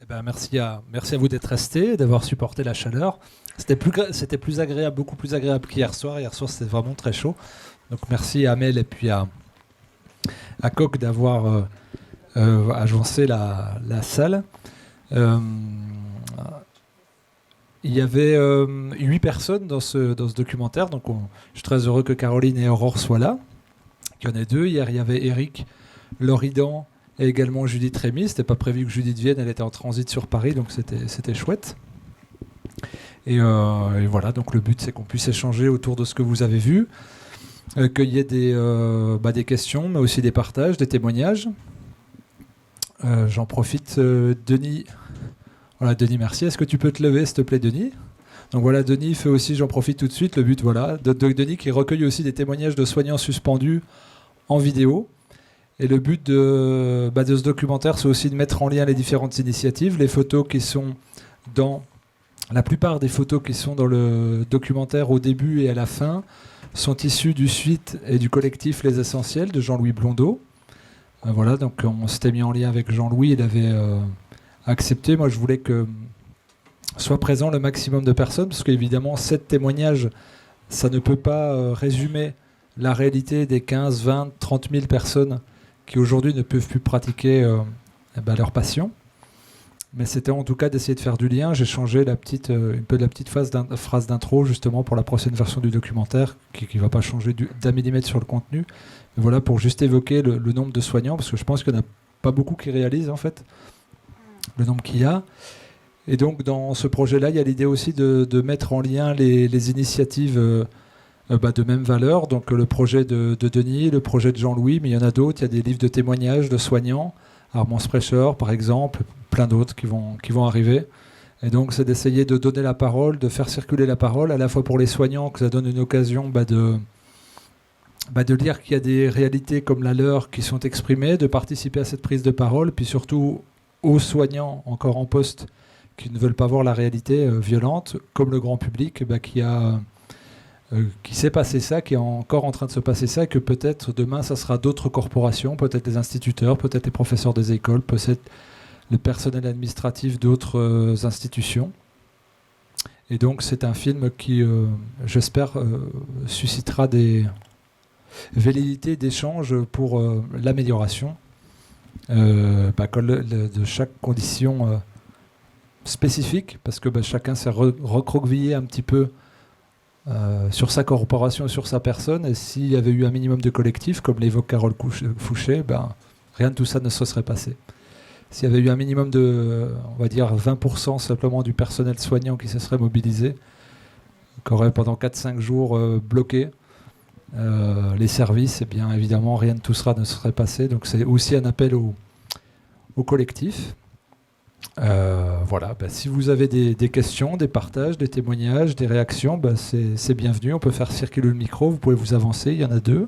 Eh ben, merci à vous d'être restés, d'avoir supporté la chaleur. C'était plus agréable, beaucoup plus agréable qu'hier soir. Hier soir, c'était vraiment très chaud. Donc merci à Amel et puis à Coq d'avoir agencé la salle. Euh, il y avait 8 personnes dans ce documentaire. Donc je suis très heureux que Caroline et Aurore soient là. Il y en a 2. Hier, il y avait Eric Loridan et également Judith Rémy. C'était pas prévu que Judith vienne, elle était en transit sur Paris, donc c'était chouette. Et voilà, donc le but c'est qu'on puisse échanger autour de ce que vous avez vu, qu'il y ait des questions, mais aussi des partages, des témoignages. J'en profite, Denis. Voilà, Denis, merci. Est-ce que tu peux te lever, s'il te plaît, Denis ? Donc voilà, Denis fait aussi, j'en profite tout de suite, le but, voilà, de Denis qui recueille aussi des témoignages de soignants suspendus en vidéo. Et le but de ce documentaire, c'est aussi de mettre en lien les différentes initiatives. Les photos qui sont la plupart des photos qui sont dans le documentaire au début et à la fin sont issues du suite et du collectif Les Essentiels de Jean-Louis Blondeau. Voilà, donc on s'était mis en lien avec Jean-Louis, il avait accepté. Moi, je voulais que soit présent le maximum de personnes, parce qu'évidemment, 7 témoignages, ça ne peut pas résumer la réalité des 15, 20, 30 000 personnes qui aujourd'hui ne peuvent plus pratiquer leur passion. Mais c'était en tout cas d'essayer de faire du lien. J'ai changé un peu de la petite phrase d'intro justement pour la prochaine version du documentaire qui ne va pas changer d'un millimètre sur le contenu. Mais voilà, pour juste évoquer le nombre de soignants, parce que je pense qu'il n'y en a pas beaucoup qui réalisent en fait le nombre qu'il y a. Et donc dans ce projet-là, il y a l'idée aussi de mettre en lien les initiatives de même valeur. Donc le projet de Denis, le projet de Jean-Louis, mais il y en a d'autres. Il y a des livres de témoignages de soignants, Armand Sprecher par exemple, plein d'autres qui vont arriver. Et donc c'est d'essayer de donner la parole, de faire circuler la parole, à la fois pour les soignants, que ça donne une occasion de lire qu'il y a des réalités comme la leur qui sont exprimées, de participer à cette prise de parole, puis surtout aux soignants encore en poste qui ne veulent pas voir la réalité violente, comme le grand public qui s'est passé ça, qui est encore en train de se passer ça, et que peut-être demain ça sera d'autres corporations, peut-être les instituteurs, peut-être les professeurs des écoles, peut-être le personnel administratif d'autres institutions. Et donc c'est un film qui, j'espère, suscitera des velléités d'échange pour l'amélioration de chaque condition spécifique, parce que chacun s'est recroquevillé un petit peu sur sa corporation et sur sa personne, et s'il y avait eu un minimum de collectif, comme l'évoque Carole Fouché, rien de tout ça ne se serait passé. S'il y avait eu un minimum de, on va dire 20% simplement du personnel soignant qui se serait mobilisé, qui aurait pendant 4-5 jours bloqué les services, et bien évidemment rien de tout ça ne serait passé. Donc c'est aussi un appel au collectif. Voilà, si vous avez des questions, des partages, des témoignages, des réactions, c'est bienvenu. On peut faire circuler le micro, vous pouvez vous avancer, il y en a 2.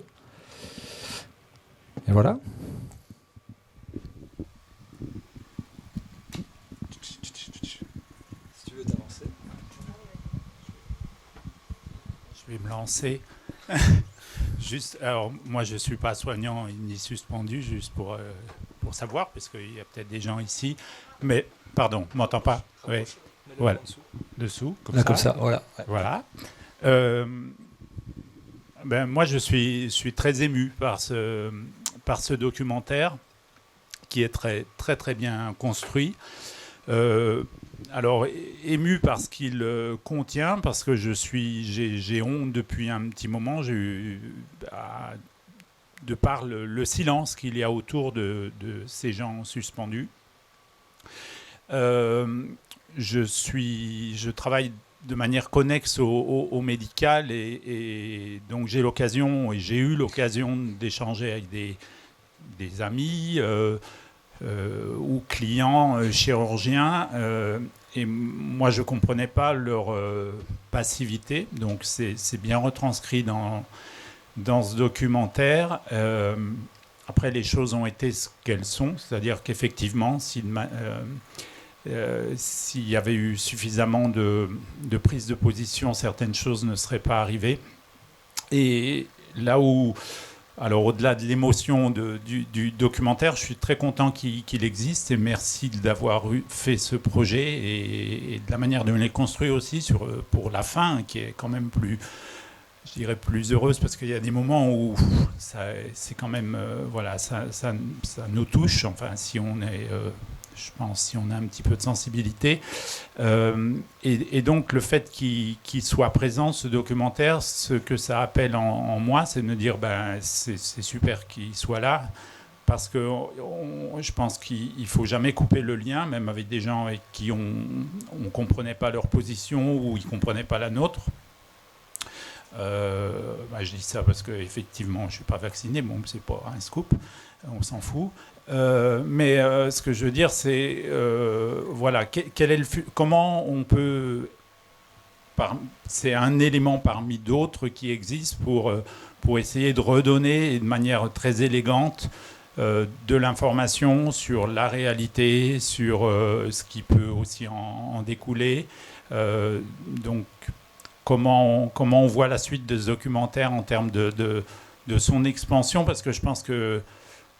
Et voilà. Si tu veux t'avancer. Je vais me lancer. Juste, alors moi je ne suis pas soignant ni suspendu, juste pour savoir, parce qu'il y a peut-être des gens ici. Mais, pardon, on m'entend pas. Oui. Voilà. Dessous, comme là, ça. Comme ça, voilà. Ouais. Voilà. Moi, je suis très ému par ce documentaire qui est très, très, très bien construit. Alors, ému par ce qu'il contient, parce que j'ai honte depuis un petit moment. J'ai eu, de par le silence qu'il y a autour de ces gens suspendus. Je travaille de manière connexe au médical et donc j'ai eu l'occasion d'échanger avec des amis ou clients chirurgiens et moi je ne comprenais pas leur passivité, donc c'est bien retranscrit dans ce documentaire. Après, les choses ont été ce qu'elles sont, c'est-à-dire qu'effectivement, s'il y avait eu suffisamment de prise de position, certaines choses ne seraient pas arrivées. Et là où Alors, au-delà de l'émotion du documentaire, je suis très content qu'il existe et merci d'avoir fait ce projet et de la manière dont il est construit aussi pour la fin, qui est quand même plus, je dirais, plus heureuse, parce qu'il y a des moments où c'est quand même, voilà, ça nous touche, enfin, si on est... je pense, si on a un petit peu de sensibilité. Et donc, le fait qu'il soit présent, ce documentaire, ce que ça appelle en moi, c'est de me dire, c'est super qu'il soit là, parce que je pense qu'il ne faut jamais couper le lien, même avec des gens avec qui on ne comprenait pas leur position ou ils ne comprenaient pas la nôtre. Je dis ça parce qu'effectivement, je ne suis pas vacciné, bon, c'est pas un scoop, on s'en fout. Mais ce que je veux dire, c'est voilà, comment on peut. C'est un élément parmi d'autres qui existe pour essayer de redonner de manière très élégante de l'information sur la réalité, sur ce qui peut aussi en découler. Donc, comment on voit la suite de ce documentaire en termes de son expansion, parce que je pense que.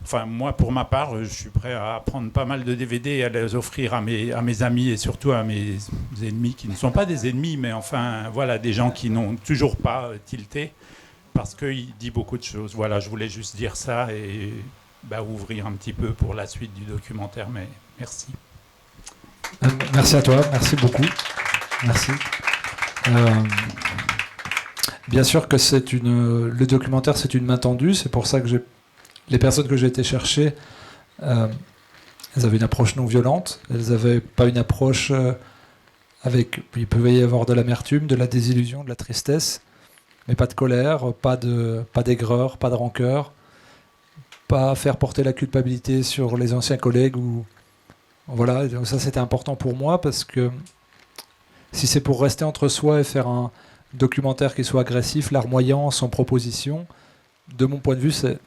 Enfin, moi, pour ma part, je suis prêt à prendre pas mal de DVD et à les offrir à mes amis et surtout à mes ennemis, qui ne sont pas des ennemis, mais enfin, voilà, des gens qui n'ont toujours pas tilté, parce qu'il dit beaucoup de choses. Voilà, je voulais juste dire ça et ouvrir un petit peu pour la suite du documentaire, mais merci. Merci à toi, merci beaucoup. Merci. Bien sûr que le documentaire, c'est une main tendue, c'est pour ça que les personnes que j'ai été chercher, elles avaient une approche non violente, elles n'avaient pas une approche il pouvait y avoir de l'amertume, de la désillusion, de la tristesse, mais pas de colère, pas d'aigreur, pas de rancœur, pas faire porter la culpabilité sur les anciens collègues. Voilà, donc ça c'était important pour moi, parce que si c'est pour rester entre soi et faire un documentaire qui soit agressif, larmoyant, sans proposition, de mon point de vue, c'est...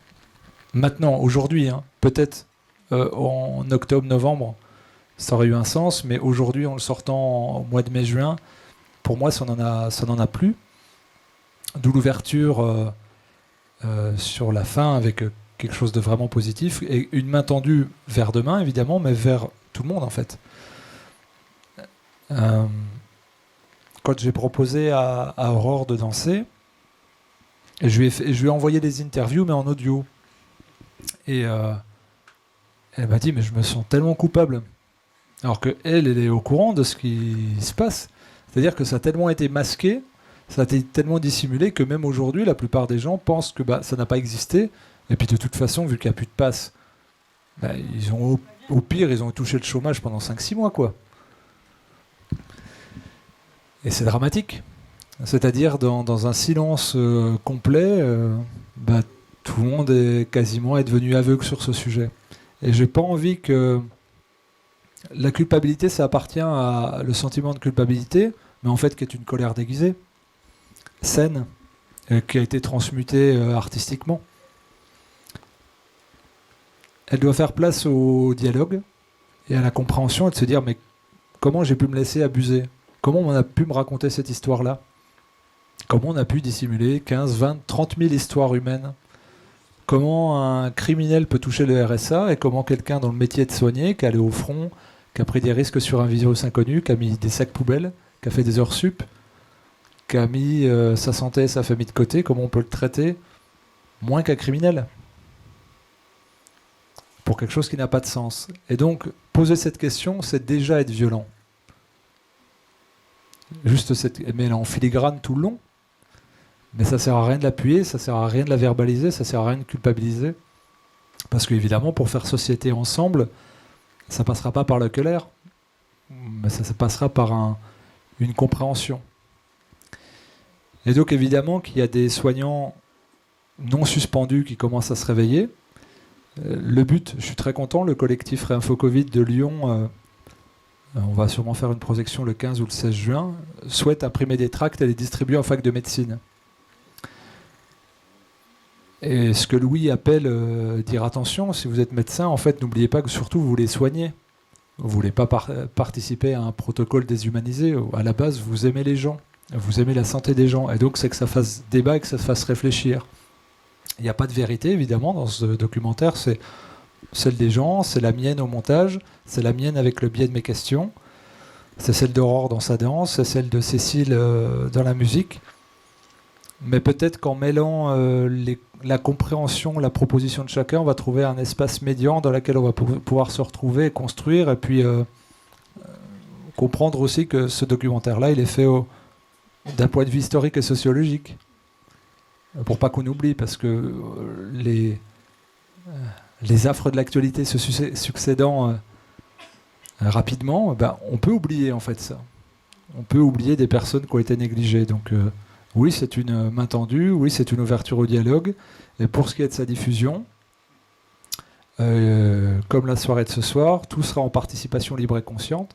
Maintenant, aujourd'hui, peut-être en octobre-novembre, ça aurait eu un sens, mais aujourd'hui, en le sortant au mois de mai-juin, pour moi, ça n'en a plus. D'où l'ouverture sur la fin avec quelque chose de vraiment positif et une main tendue vers demain, évidemment, mais vers tout le monde, en fait. Quand j'ai proposé à Aurore de danser, je lui ai envoyé des interviews, mais en audio. Et elle m'a dit, mais je me sens tellement coupable. Alors qu'elle est au courant de ce qui se passe. C'est-à-dire que ça a tellement été masqué, ça a été tellement dissimulé que même aujourd'hui, la plupart des gens pensent que ça n'a pas existé. Et puis de toute façon, vu qu'il n'y a plus de passe, ils ont, au pire, ils ont touché le chômage pendant 5-6 mois, quoi. Et c'est dramatique. C'est-à-dire dans un silence complet, tout le monde est devenu aveugle sur ce sujet. Et j'ai pas envie que la culpabilité, ça appartient à le sentiment de culpabilité, mais en fait qui est une colère déguisée, saine, qui a été transmutée artistiquement. Elle doit faire place au dialogue et à la compréhension et de se dire, mais comment j'ai pu me laisser abuser ? Comment on a pu me raconter cette histoire-là ? Comment on a pu dissimuler 15, 20, 30 000 histoires humaines ? Comment un criminel peut toucher le RSA et comment quelqu'un dans le métier de soigner, qui est allé au front, qui a pris des risques sur un virus inconnu, qui a mis des sacs poubelles, qui a fait des heures sup, qui a mis sa santé et sa famille de côté, comment on peut le traiter moins qu'un criminel pour quelque chose qui n'a pas de sens. Et donc, poser cette question, c'est déjà être violent. Mais elle est en filigrane tout le long. Mais ça sert à rien de l'appuyer, ça sert à rien de la verbaliser, ça sert à rien de culpabiliser. Parce qu'évidemment, pour faire société ensemble, ça passera pas par la colère, mais ça passera par une compréhension. Et donc évidemment qu'il y a des soignants non suspendus qui commencent à se réveiller. Le but, je suis très content, le collectif Réinfo Covid de Lyon, on va sûrement faire une projection le 15 ou le 16 juin, souhaite imprimer des tracts et les distribuer en fac de médecine. Et ce que Louis appelle dire attention, si vous êtes médecin, en fait, n'oubliez pas que surtout vous voulez soigner. Vous ne voulez pas participer à un protocole déshumanisé. À la base, vous aimez les gens, vous aimez la santé des gens. Et donc, c'est que ça fasse débat et que ça fasse réfléchir. Il n'y a pas de vérité, évidemment, dans ce documentaire. C'est celle des gens, c'est la mienne au montage, c'est la mienne avec le biais de mes questions, c'est celle d'Aurore dans sa danse, c'est celle de Cécile dans la musique. Mais peut-être qu'en mêlant la compréhension, la proposition de chacun, on va trouver un espace médian dans lequel on va pouvoir se retrouver et construire, et puis comprendre aussi que ce documentaire-là, il est fait d'un point de vue historique et sociologique. Pour pas qu'on oublie, parce que les affres de l'actualité se succédant rapidement, on peut oublier en fait ça. On peut oublier des personnes qui ont été négligées. Donc oui, c'est une main tendue, oui, c'est une ouverture au dialogue. Et pour ce qui est de sa diffusion, comme la soirée de ce soir, tout sera en participation libre et consciente.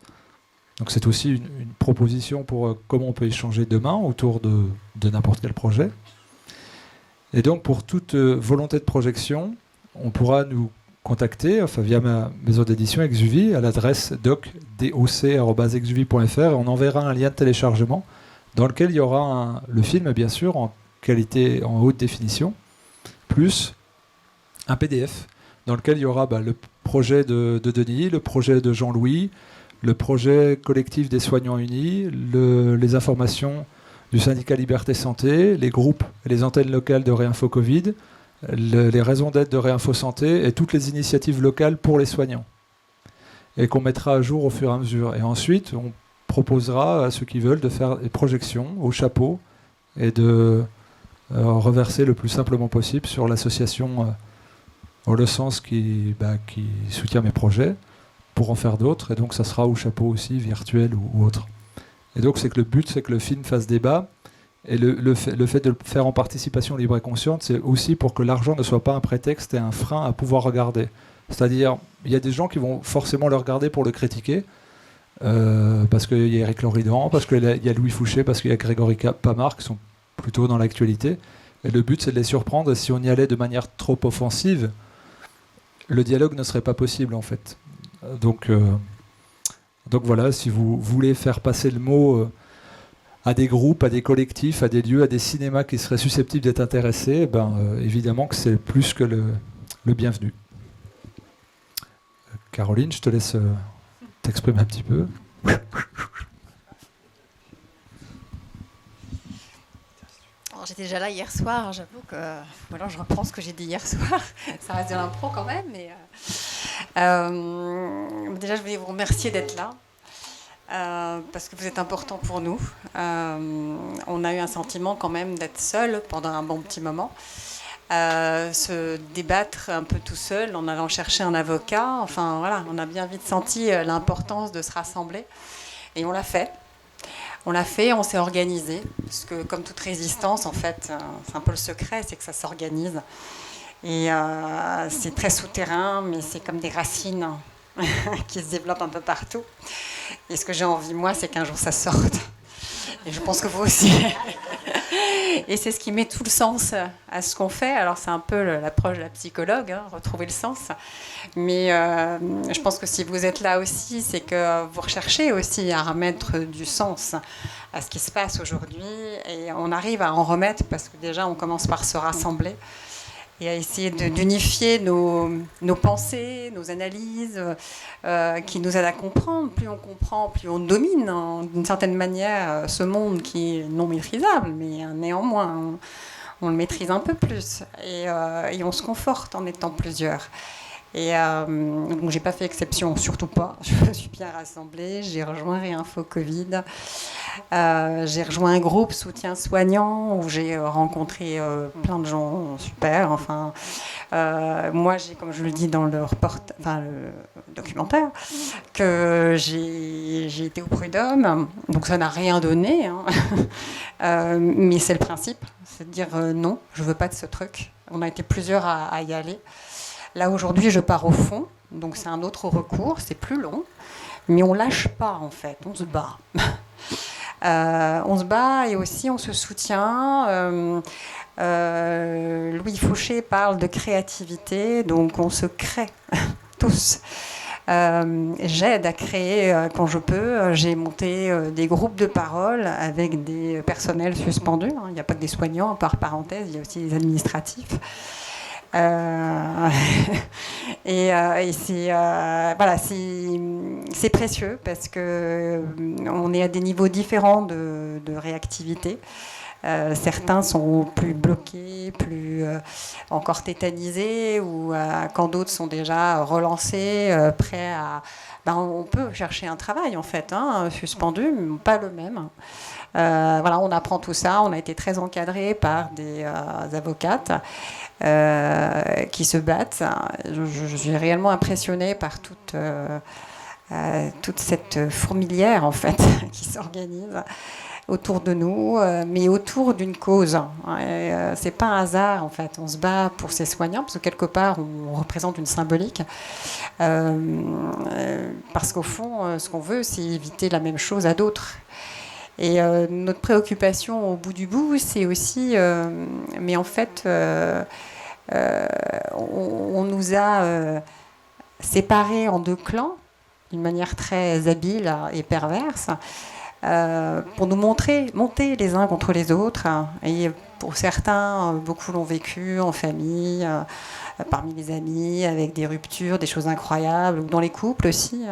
Donc c'est aussi une proposition pour comment on peut échanger demain autour de n'importe quel projet. Et donc pour toute volonté de projection, on pourra nous contacter via ma maison d'édition Exuvie à l'adresse doc@exuvie.fr, et on enverra un lien de téléchargement dans lequel il y aura le film, bien sûr, en qualité, en haute définition, plus un PDF dans lequel il y aura le projet de Denis, le projet de Jean-Louis, le projet collectif des soignants unis, les informations du syndicat Liberté Santé, les groupes et les antennes locales de Réinfo Covid, les raisons d'être de Réinfo Santé et toutes les initiatives locales pour les soignants. Et qu'on mettra à jour au fur et à mesure. Et ensuite, on proposera à ceux qui veulent de faire des projections au chapeau et de reverser le plus simplement possible sur l'association Le Sens qui soutient mes projets pour en faire d'autres. Et donc ça sera au chapeau aussi, virtuel ou autre. Et donc le but, c'est que le film fasse débat. Et le fait de le faire en participation libre et consciente, c'est aussi pour que l'argent ne soit pas un prétexte et un frein à pouvoir regarder. C'est-à-dire, il y a des gens qui vont forcément le regarder pour le critiquer, parce qu'il y a Éric Loridan, parce qu'il y a Louis Fouché, parce qu'il y a Grégory Pamar, qui sont plutôt dans l'actualité. Et le but, c'est de les surprendre. Et si on y allait de manière trop offensive, le dialogue ne serait pas possible, en fait. Donc voilà, si vous voulez faire passer le mot à des groupes, à des collectifs, à des lieux, à des cinémas qui seraient susceptibles d'être intéressés, évidemment que c'est plus que le bienvenu. Caroline, je te laisse t'exprimer un petit peu. Alors, j'étais déjà là hier soir, j'avoue que voilà, je reprends ce que j'ai dit hier soir. Ça reste de l'impro quand même. Mais, déjà, je voulais vous remercier d'être là. Parce que vous êtes important pour nous. On a eu un sentiment quand même d'être seul pendant un bon petit moment. Se débattre un peu tout seul en allant chercher un avocat. Enfin voilà, on a bien vite senti l'importance de se rassembler. Et on l'a fait. On s'est organisé. Parce que comme toute résistance, en fait, c'est un peu le secret, c'est que ça s'organise. Et c'est très souterrain, mais c'est comme des racines qui se développent un peu partout. Et ce que j'ai envie, moi, c'est qu'un jour ça sorte. Et je pense que vous aussi. Et c'est ce qui met tout le sens à ce qu'on fait. Alors, c'est un peu l'approche de la psychologue, retrouver le sens. Mais je pense que si vous êtes là aussi, c'est que vous recherchez aussi à remettre du sens à ce qui se passe aujourd'hui. Et on arrive à en remettre parce que déjà, on commence par se rassembler et à essayer d'unifier nos pensées, nos analyses, qui nous aident à comprendre. Plus on comprend, plus on domine, d'une certaine manière, ce monde qui est non maîtrisable, mais néanmoins, on le maîtrise un peu plus. Et on se conforte en étant plusieurs. Et donc, j'ai pas fait exception, surtout pas. Je me suis bien rassemblée. J'ai rejoint Réinfo Covid. J'ai rejoint un groupe soutien soignant où j'ai rencontré plein de gens super. Enfin, moi, comme je le dis dans le documentaire, que j'ai été au Prud'homme. Donc ça n'a rien donné, hein. Mais c'est le principe, c'est de dire non, je veux pas de ce truc. On a été plusieurs à y aller. Là, aujourd'hui, je pars au fond, donc c'est un autre recours, c'est plus long, mais on lâche pas, en fait, on se bat. On se bat et aussi on se soutient. Louis Fouché parle de créativité, donc on se crée tous. J'aide à créer, quand je peux, j'ai monté des groupes de parole avec des personnels suspendus. Il n'y a pas que des soignants, par parenthèse, il y a aussi des administratifs. Et c'est voilà, c'est précieux parce que on est à des niveaux différents de réactivité. Certains sont plus bloqués, plus encore tétanisés, ou quand d'autres sont déjà relancés, prêts à... on peut chercher un travail en fait, suspendu, mais pas le même. Voilà, on apprend tout ça. On a été très encadré par des avocates qui se battent. Je suis réellement impressionnée par toute cette fourmilière en fait qui s'organise autour de nous, mais autour d'une cause. C'est pas un hasard en fait. On se bat pour ces soignants parce que quelque part on représente une symbolique. Parce qu'au fond, ce qu'on veut, c'est éviter la même chose à d'autres. Et notre préoccupation au bout du bout, c'est aussi, mais en fait, on nous a séparés en deux clans d'une manière très habile et perverse. Pour nous monter les uns contre les autres. Et pour certains, beaucoup l'ont vécu en famille, parmi les amis, avec des ruptures, des choses incroyables, ou dans les couples aussi.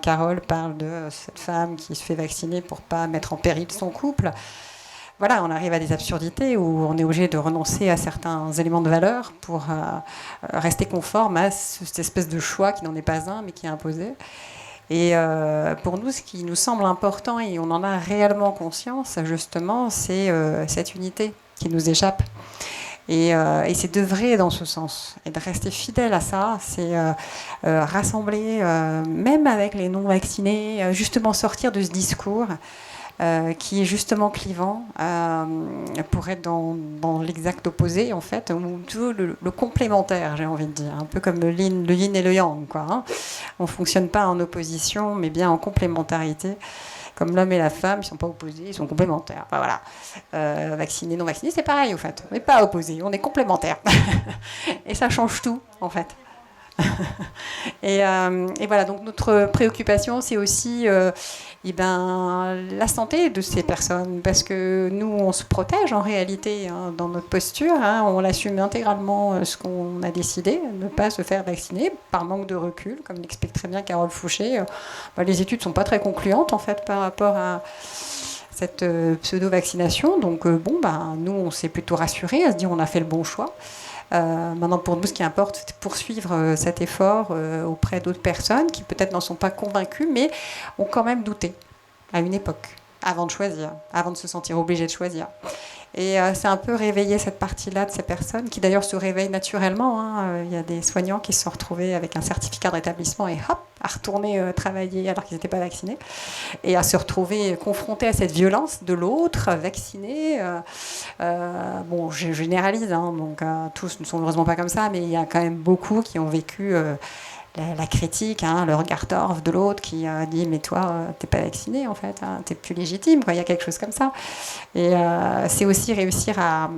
Carole parle de cette femme qui se fait vacciner pour ne pas mettre en péril son couple. Voilà, on arrive à des absurdités où on est obligé de renoncer à certains éléments de valeur pour rester conforme à cette espèce de choix qui n'en est pas un, mais qui est imposé. Et pour nous, ce qui nous semble important, et on en a réellement conscience, justement, c'est cette unité qui nous échappe. Et c'est d'œuvrer dans ce sens, et de rester fidèle à ça, c'est rassembler, même avec les non-vaccinés, justement sortir de ce discours qui est justement clivant, pour être dans l'exact opposé, en fait, ou le complémentaire, j'ai envie de dire, un peu comme le yin et le yang, quoi. On ne fonctionne pas en opposition, mais bien en complémentarité. Comme l'homme et la femme, ils ne sont pas opposés, ils sont complémentaires. Enfin, voilà. Vaccinés, non vaccinés, c'est pareil, en fait. On n'est pas opposés, on est complémentaires. Et ça change tout, en fait. Et voilà, donc notre préoccupation, c'est aussi la santé de ces personnes, parce que nous, on se protège en réalité dans notre posture, on assume intégralement ce qu'on a décidé, ne pas se faire vacciner par manque de recul, comme l'explique très bien Carole Fouché. Les études ne sont pas très concluantes en fait par rapport à cette pseudo-vaccination, donc nous, on s'est plutôt rassurés à se dire on a fait le bon choix. Maintenant, pour nous, ce qui importe, c'est de poursuivre cet effort auprès d'autres personnes qui peut-être n'en sont pas convaincues, mais ont quand même douté à une époque, avant de choisir, avant de se sentir obligé de choisir. Et c'est un peu réveiller cette partie-là de ces personnes, qui d'ailleurs se réveillent naturellement. Il y a des soignants qui se sont retrouvés avec un certificat de rétablissement et hop, à retourner travailler alors qu'ils n'étaient pas vaccinés, et à se retrouver confrontés à cette violence de l'autre, vacciné. Je généralise, donc tous ne sont heureusement pas comme ça, mais il y a quand même beaucoup qui ont vécu la critique, le regard torf de l'autre qui dit mais toi t'es pas vacciné en fait, t'es plus légitime, quoi. Il y a quelque chose comme ça. Et c'est aussi réussir à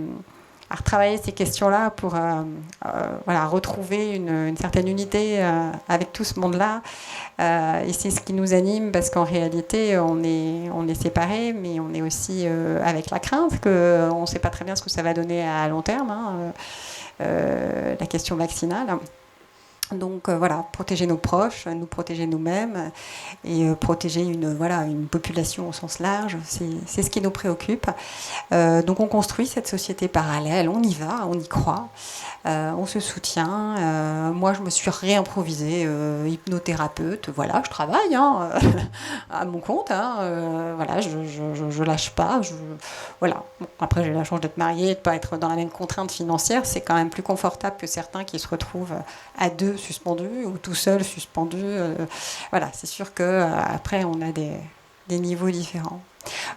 retravailler ces questions-là pour retrouver une certaine unité avec tout ce monde-là. Et c'est ce qui nous anime, parce qu'en réalité on est séparés, mais on est aussi avec la crainte qu'on ne sait pas très bien ce que ça va donner à long terme, la question vaccinale. Donc protéger nos proches, nous protéger nous-mêmes, et protéger une population au sens large, c'est ce qui nous préoccupe. Donc on construit cette société parallèle, on y va, on y croit, on se soutient. Moi je me suis réimprovisée hypnothérapeute, je travaille à mon compte, je lâche pas. Après j'ai la chance d'être mariée, de ne pas être dans la même contrainte financière, c'est quand même plus confortable que certains qui se retrouvent à deux suspendus ou tout seul suspendu. C'est sûr qu'après on a des niveaux différents.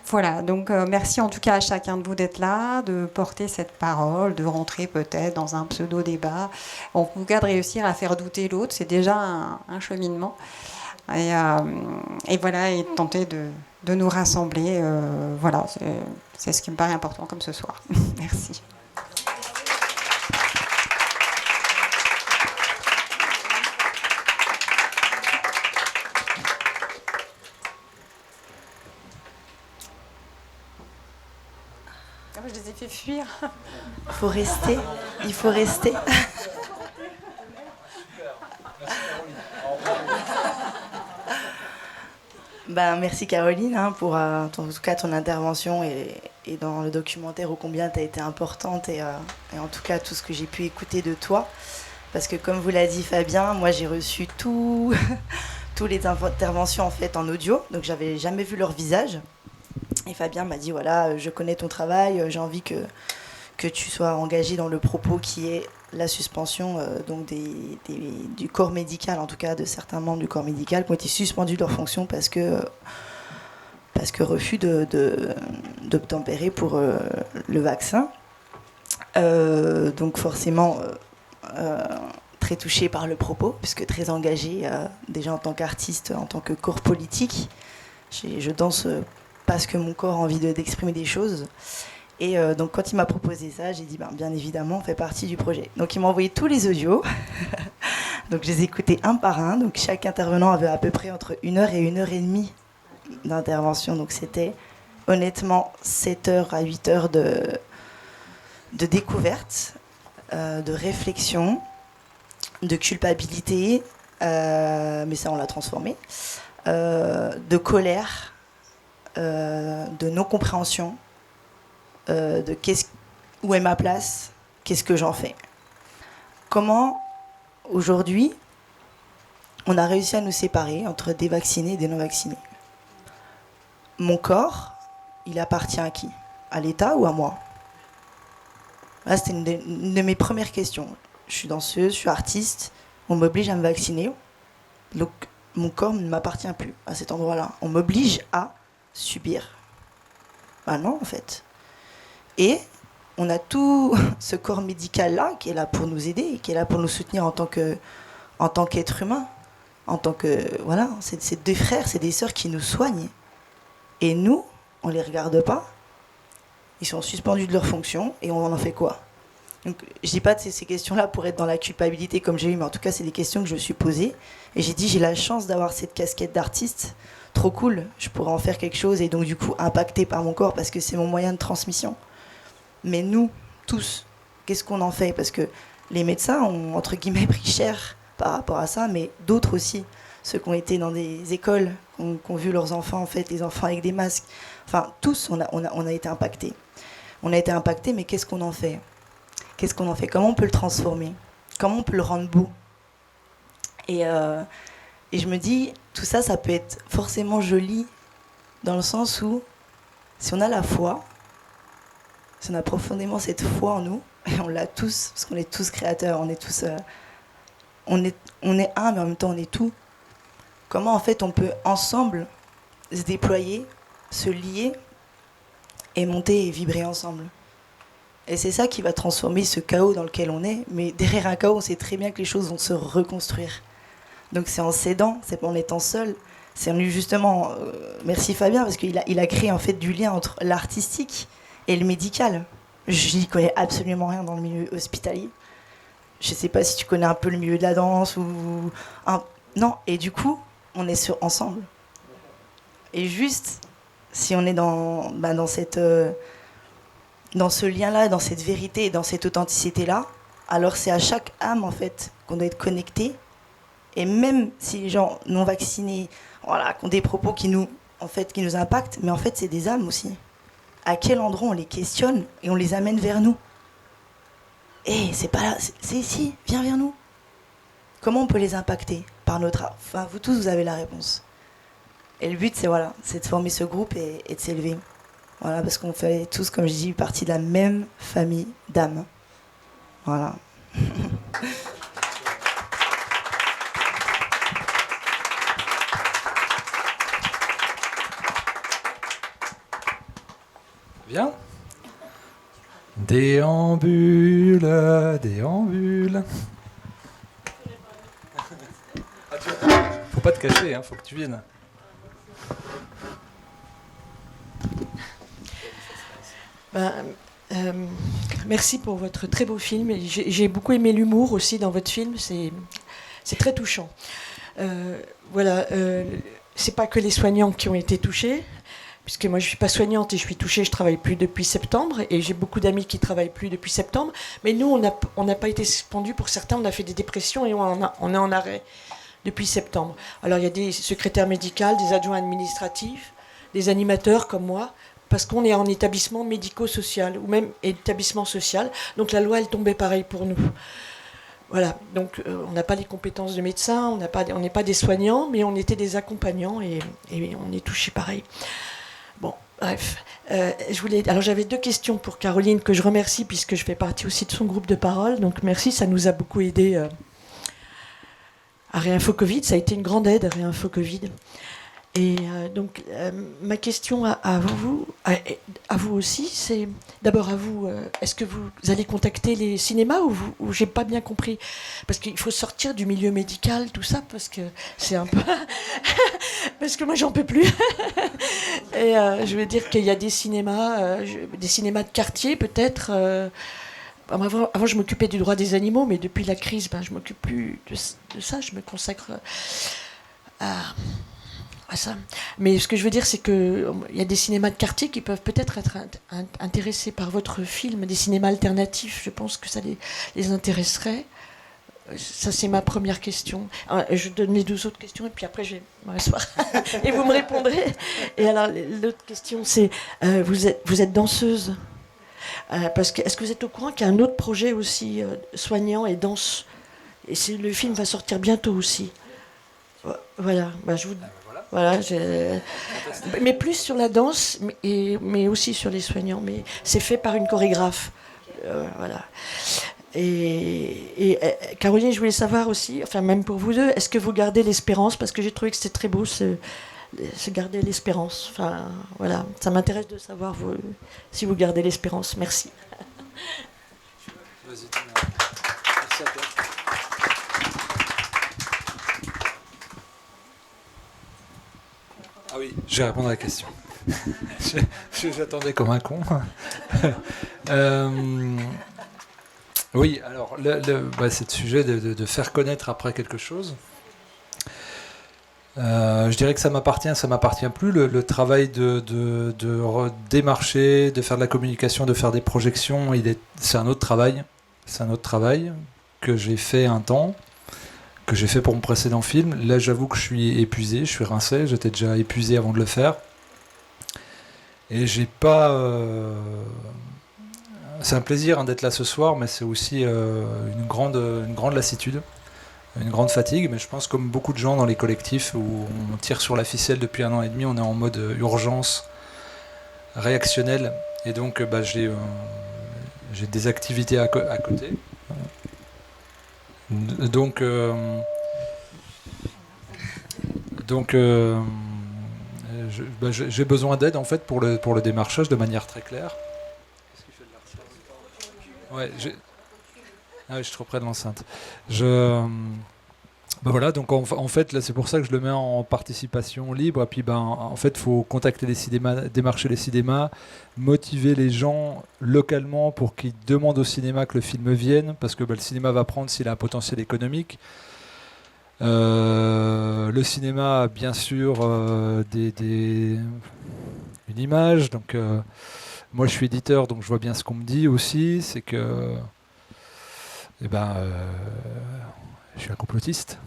Voilà, donc merci en tout cas à chacun de vous d'être là, de porter cette parole, de rentrer peut-être dans un pseudo-débat. En tout cas, de réussir à faire douter l'autre, c'est déjà un cheminement. Et de tenter de nous rassembler. C'est ce qui me paraît important comme ce soir. Merci. fait fuir. Il faut rester. Il faut rester. Merci Caroline pour en tout cas ton intervention et dans le documentaire ô combien tu as été importante et en tout cas tout ce que j'ai pu écouter de toi. Parce que comme vous l'a dit Fabien, moi j'ai reçu toutes les interventions en fait en audio, donc j'avais jamais vu leur visage. Et Fabien m'a dit voilà, je connais ton travail, j'ai envie que tu sois engagé dans le propos qui est la suspension donc du corps médical, en tout cas de certains membres du corps médical qui ont été suspendus de leurs fonctions parce que refus d'obtempérer pour le vaccin. Donc forcément très touchée par le propos, puisque très engagée déjà en tant qu'artiste, en tant que corps politique. Je danse parce que mon corps a envie d'exprimer des choses. Et donc quand il m'a proposé ça, j'ai dit bien évidemment, on fait partie du projet. Donc il m'a envoyé tous les audios. Donc je les ai écoutés un par un. Donc chaque intervenant avait à peu près entre 1 heure et 1 heure et demie d'intervention. Donc c'était honnêtement 7 heures à 8 heures de découverte, de réflexion, de culpabilité, mais ça on l'a transformé, de colère, de non-compréhension, de où est ma place, qu'est-ce que j'en fais. Comment, aujourd'hui, on a réussi à nous séparer entre des vaccinés et des non-vaccinés. Mon corps, il appartient à qui ? À l'État ou à moi ? Là, c'était une de mes premières questions. Je suis danseuse, je suis artiste, on m'oblige à me vacciner, donc mon corps ne m'appartient plus à cet endroit-là. On m'oblige à subir. Non, en fait. Et on a tout ce corps médical-là qui est là pour nous aider, qui est là pour nous soutenir en tant qu'être humain, en tant que... Voilà, c'est des frères, c'est des sœurs qui nous soignent. Et nous, on les regarde pas. Ils sont suspendus de leurs fonctions et on en fait quoi ? Donc, je dis pas que ces questions-là pour être dans la culpabilité comme j'ai eu, mais en tout cas, c'est des questions que je me suis posées. Et j'ai dit, j'ai la chance d'avoir cette casquette d'artiste. Trop cool, je pourrais en faire quelque chose et donc du coup impacté par mon corps parce que c'est mon moyen de transmission. Mais nous, tous, qu'est-ce qu'on en fait ? Parce que les médecins ont, entre guillemets, pris cher par rapport à ça, mais d'autres aussi, ceux qui ont été dans des écoles, qui ont vu leurs enfants, en fait, les enfants avec des masques. Enfin, tous, on a été impactés. On a été impactés, mais qu'est-ce qu'on en fait ? Qu'est-ce qu'on en fait ? Comment on peut le transformer ? Comment on peut le rendre beau ? Et je me dis, tout ça, ça peut être forcément joli, dans le sens où, si on a la foi, si on a profondément cette foi en nous, et on l'a tous, parce qu'on est tous créateurs, on est tous... on est un, mais en même temps, on est tout. Comment, en fait, on peut ensemble se déployer, se lier, et monter et vibrer ensemble. Et c'est ça qui va transformer ce chaos dans lequel on est. Mais derrière un chaos, on sait très bien que les choses vont se reconstruire. Donc c'est en s'aidant, c'est en étant seul. C'est en lui justement... merci Fabien, parce qu'il a créé en fait du lien entre l'artistique et le médical. Je n'y connais absolument rien dans le milieu hospitalier. Je ne sais pas si tu connais un peu le milieu de la danse ou... Non, et du coup, on est ensemble. Et juste... si on est dans ce lien-là, dans cette vérité et dans cette authenticité-là, alors c'est à chaque âme, en fait, qu'on doit être connecté. Et même si les gens non vaccinés, voilà, qui ont des propos qui nous impactent, mais en fait, c'est des âmes aussi. À quel endroit on les questionne et on les amène vers nous ? C'est pas là, c'est ici, viens vers nous. Comment on peut les impacter ? Par notre art. Enfin, vous tous, vous avez la réponse. Et le but, c'est de former ce groupe et de s'élever. Voilà, parce qu'on fait tous, comme je dis, partie de la même famille d'âmes. Voilà. Bien. Déambule, déambule. Faut pas te cacher, faut que tu viennes. Merci pour votre très beau film. J'ai beaucoup aimé l'humour aussi dans votre film. C'est très touchant. C'est pas que les soignants qui ont été touchés, puisque moi je ne suis pas soignante et je suis touchée, je ne travaille plus depuis septembre, et j'ai beaucoup d'amis qui ne travaillent plus depuis septembre, mais nous, on n'a pas été suspendus. Pour certains, on a fait des dépressions et on est en arrêt depuis septembre. Alors il y a des secrétaires médicales, des adjoints administratifs, des animateurs comme moi, parce qu'on est en établissement médico-social, ou même établissement social, donc la loi, elle tombait pareil pour nous. Voilà, donc on n'a pas les compétences de médecin, on n'est pas des soignants, mais on était des accompagnants et on est touchés pareil. Bon, bref. Alors j'avais 2 questions pour Caroline, que je remercie, puisque je fais partie aussi de son groupe de parole. Donc merci, ça nous a beaucoup aidé à Réinfo Covid. Ça a été une grande aide à Réinfo Covid. Et donc ma question à vous aussi, c'est d'abord à vous, est-ce que vous allez contacter les cinémas ou j'ai pas bien compris? Parce qu'il faut sortir du milieu médical, tout ça, parce que c'est un peu... parce que moi j'en peux plus. Et je veux dire qu'il y a des cinémas de quartier peut-être. Avant, je m'occupais du droit des animaux, mais depuis la crise, je m'occupe plus de ça, je me consacre à ça. Mais ce que je veux dire, c'est qu'il y a des cinémas de quartier qui peuvent peut-être être intéressés par votre film, des cinémas alternatifs. Je pense que ça les intéresserait. Ça, c'est ma première question. Je donne les 2 autres questions et puis après, je vais m'asseoir et vous me répondrez. Et alors, l'autre question, c'est vous êtes danseuse. Parce que, est-ce que vous êtes au courant qu'il y a un autre projet aussi soignant et danse? Et le film va sortir bientôt aussi. Voilà. Je vous... Voilà, mais plus sur la danse, mais aussi sur les soignants. Mais c'est fait par une chorégraphe. Voilà. Et Caroline, je voulais savoir aussi, enfin même pour vous deux, est-ce que vous gardez l'espérance? Parce que j'ai trouvé que c'était très beau, se garder l'espérance. Enfin, voilà, ça m'intéresse de savoir si vous gardez l'espérance. Merci. Vas-y, merci à toi. Ah oui, je vais répondre à la question. J'attendais comme un con. Oui, alors, c'est le sujet de faire connaître après quelque chose. Je dirais que ça m'appartient plus. Le travail de démarcher, de faire de la communication, de faire des projections, c'est un autre travail. C'est un autre travail que j'ai fait un temps, que j'ai fait pour mon précédent film. Là, j'avoue que je suis épuisé, je suis rincé. J'étais déjà épuisé avant de le faire. Et j'ai pas... C'est un plaisir d'être là ce soir, mais c'est aussi une grande lassitude, une grande fatigue. Mais je pense, comme beaucoup de gens dans les collectifs où on tire sur la ficelle depuis 1 an et demi, on est en mode urgence réactionnelle. Et donc, j'ai des activités à côté. Donc, j'ai besoin d'aide en fait pour le démarchage de manière très claire. Ouais, je suis trop près de l'enceinte. Voilà, donc en fait, là, c'est pour ça que je le mets en participation libre. Et puis, en fait, il faut contacter les cinémas, démarcher les cinémas, motiver les gens localement pour qu'ils demandent au cinéma que le film vienne, parce que le cinéma va prendre s'il a un potentiel économique. Le cinéma a bien sûr une image, donc moi je suis éditeur, donc je vois bien ce qu'on me dit aussi, c'est que je suis un complotiste.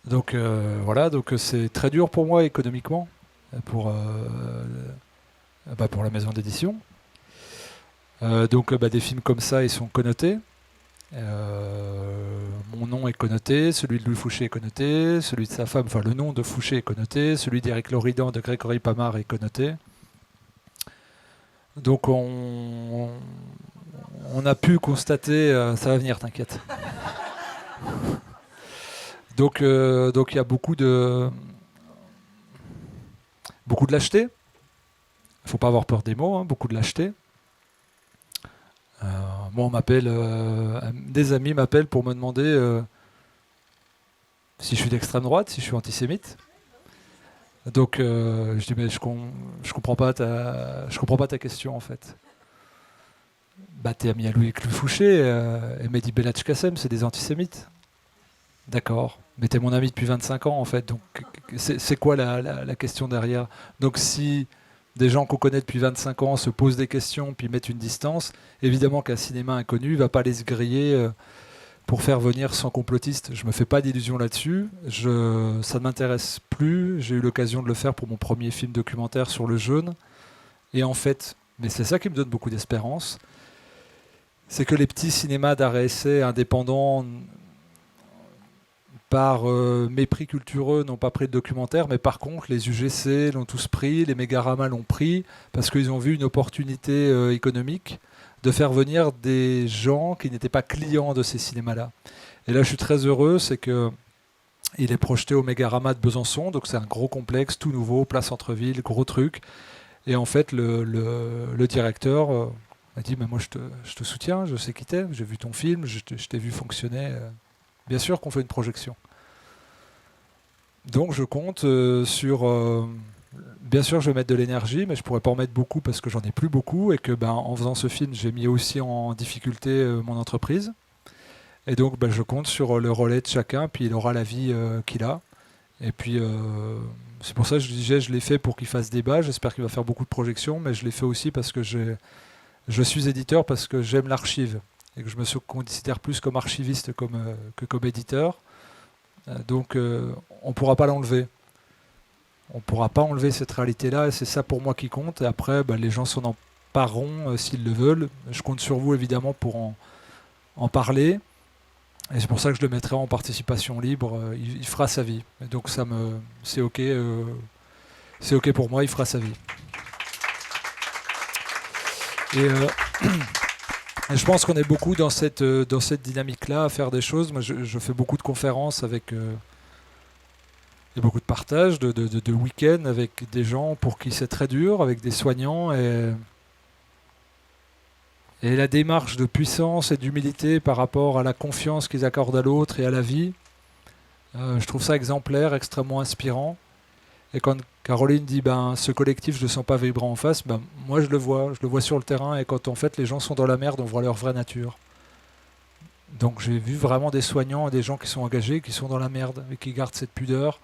Donc voilà, donc c'est très dur pour moi économiquement, pour la maison d'édition. Donc des films comme ça, ils sont connotés. Mon nom est connoté, celui de Louis Fouché est connoté, celui de sa femme, enfin le nom de Fouché est connoté, celui d'Éric Loridan, de Grégory Pamard est connoté. Donc on a pu constater, ça va venir, t'inquiète. Donc il y a beaucoup de lâcheté. Il ne faut pas avoir peur des mots, beaucoup de lâcheté. Moi, on m'appelle, des amis m'appellent pour me demander si je suis d'extrême droite, si je suis antisémite. Donc, je dis mais je comprends pas ta question en fait. T'es ami à Louis Fouché et Mehdi Belhadj Kassem, c'est des antisémites. D'accord. Mais t'es mon ami depuis 25 ans, en fait. Donc, c'est quoi la question derrière? Donc, si des gens qu'on connaît depuis 25 ans se posent des questions puis mettent une distance, évidemment qu'un cinéma inconnu va pas aller se griller pour faire venir 100 complotistes. Je me fais pas d'illusions là-dessus. Ça ne m'intéresse plus. J'ai eu l'occasion de le faire pour mon premier film documentaire sur le jeûne. Et en fait, mais c'est ça qui me donne beaucoup d'espérance, c'est que les petits cinémas d'art et essai indépendants, par mépris cultureux, n'ont pas pris de documentaire, mais par contre, les UGC l'ont tous pris, les Mégaраmas l'ont pris, parce qu'ils ont vu une opportunité économique de faire venir des gens qui n'étaient pas clients de ces cinémas-là. Et là, je suis très heureux, c'est que il est projeté au Mégarama de Besançon, donc c'est un gros complexe, tout nouveau, place centre-ville, gros truc. Et en fait, le directeur m'a dit, mais moi je te soutiens, je sais qui t'es, j'ai vu ton film, je t'ai vu fonctionner. Bien sûr qu'on fait une projection. Donc je compte sur... bien sûr, je vais mettre de l'énergie, mais je pourrais pas en mettre beaucoup parce que j'en ai plus beaucoup et que en faisant ce film, j'ai mis aussi en difficulté mon entreprise. Et donc je compte sur le relais de chacun, puis il aura la vie qu'il a. Et puis c'est pour ça que je disais, je l'ai fait pour qu'il fasse débat. J'espère qu'il va faire beaucoup de projections, mais je l'ai fait aussi parce que je suis éditeur, parce que j'aime l'archive et que je me considère plus comme archiviste que comme éditeur. Donc on ne pourra pas l'enlever. On ne pourra pas enlever cette réalité-là, et c'est ça pour moi qui compte. Et après, les gens s'en empareront s'ils le veulent. Je compte sur vous, évidemment, pour en parler. Et c'est pour ça que je le mettrai en participation libre. Il fera sa vie. Et donc c'est OK. C'est OK pour moi, il fera sa vie. Et je pense qu'on est beaucoup dans cette dynamique-là à faire des choses. Moi, je fais beaucoup de conférences avec... et beaucoup de partages, de week-ends avec des gens pour qui c'est très dur, avec des soignants. Et la démarche de puissance et d'humilité par rapport à la confiance qu'ils accordent à l'autre et à la vie, je trouve ça exemplaire, extrêmement inspirant. Et quand Caroline dit ce collectif, je ne le sens pas vibrant en face, moi je le vois sur le terrain. Et quand en fait les gens sont dans la merde, on voit leur vraie nature. Donc j'ai vu vraiment des soignants et des gens qui sont engagés, qui sont dans la merde et qui gardent cette pudeur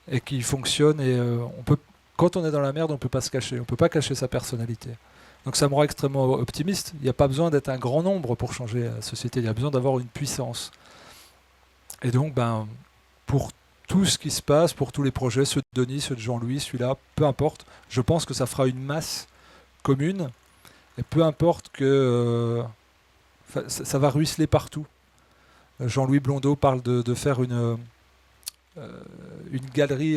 et qui fonctionnent. Et quand on est dans la merde, on ne peut pas se cacher, on ne peut pas cacher sa personnalité. Donc ça me rend extrêmement optimiste. Il n'y a pas besoin d'être un grand nombre pour changer la société, il y a besoin d'avoir une puissance. Et donc pour tout ce qui se passe, pour tous les projets, ceux de Denis, ceux de Jean-Louis, celui-là, peu importe, je pense que ça fera une masse commune, et peu importe que ça va ruisseler partout. Jean-Louis Blondeau parle de faire une galerie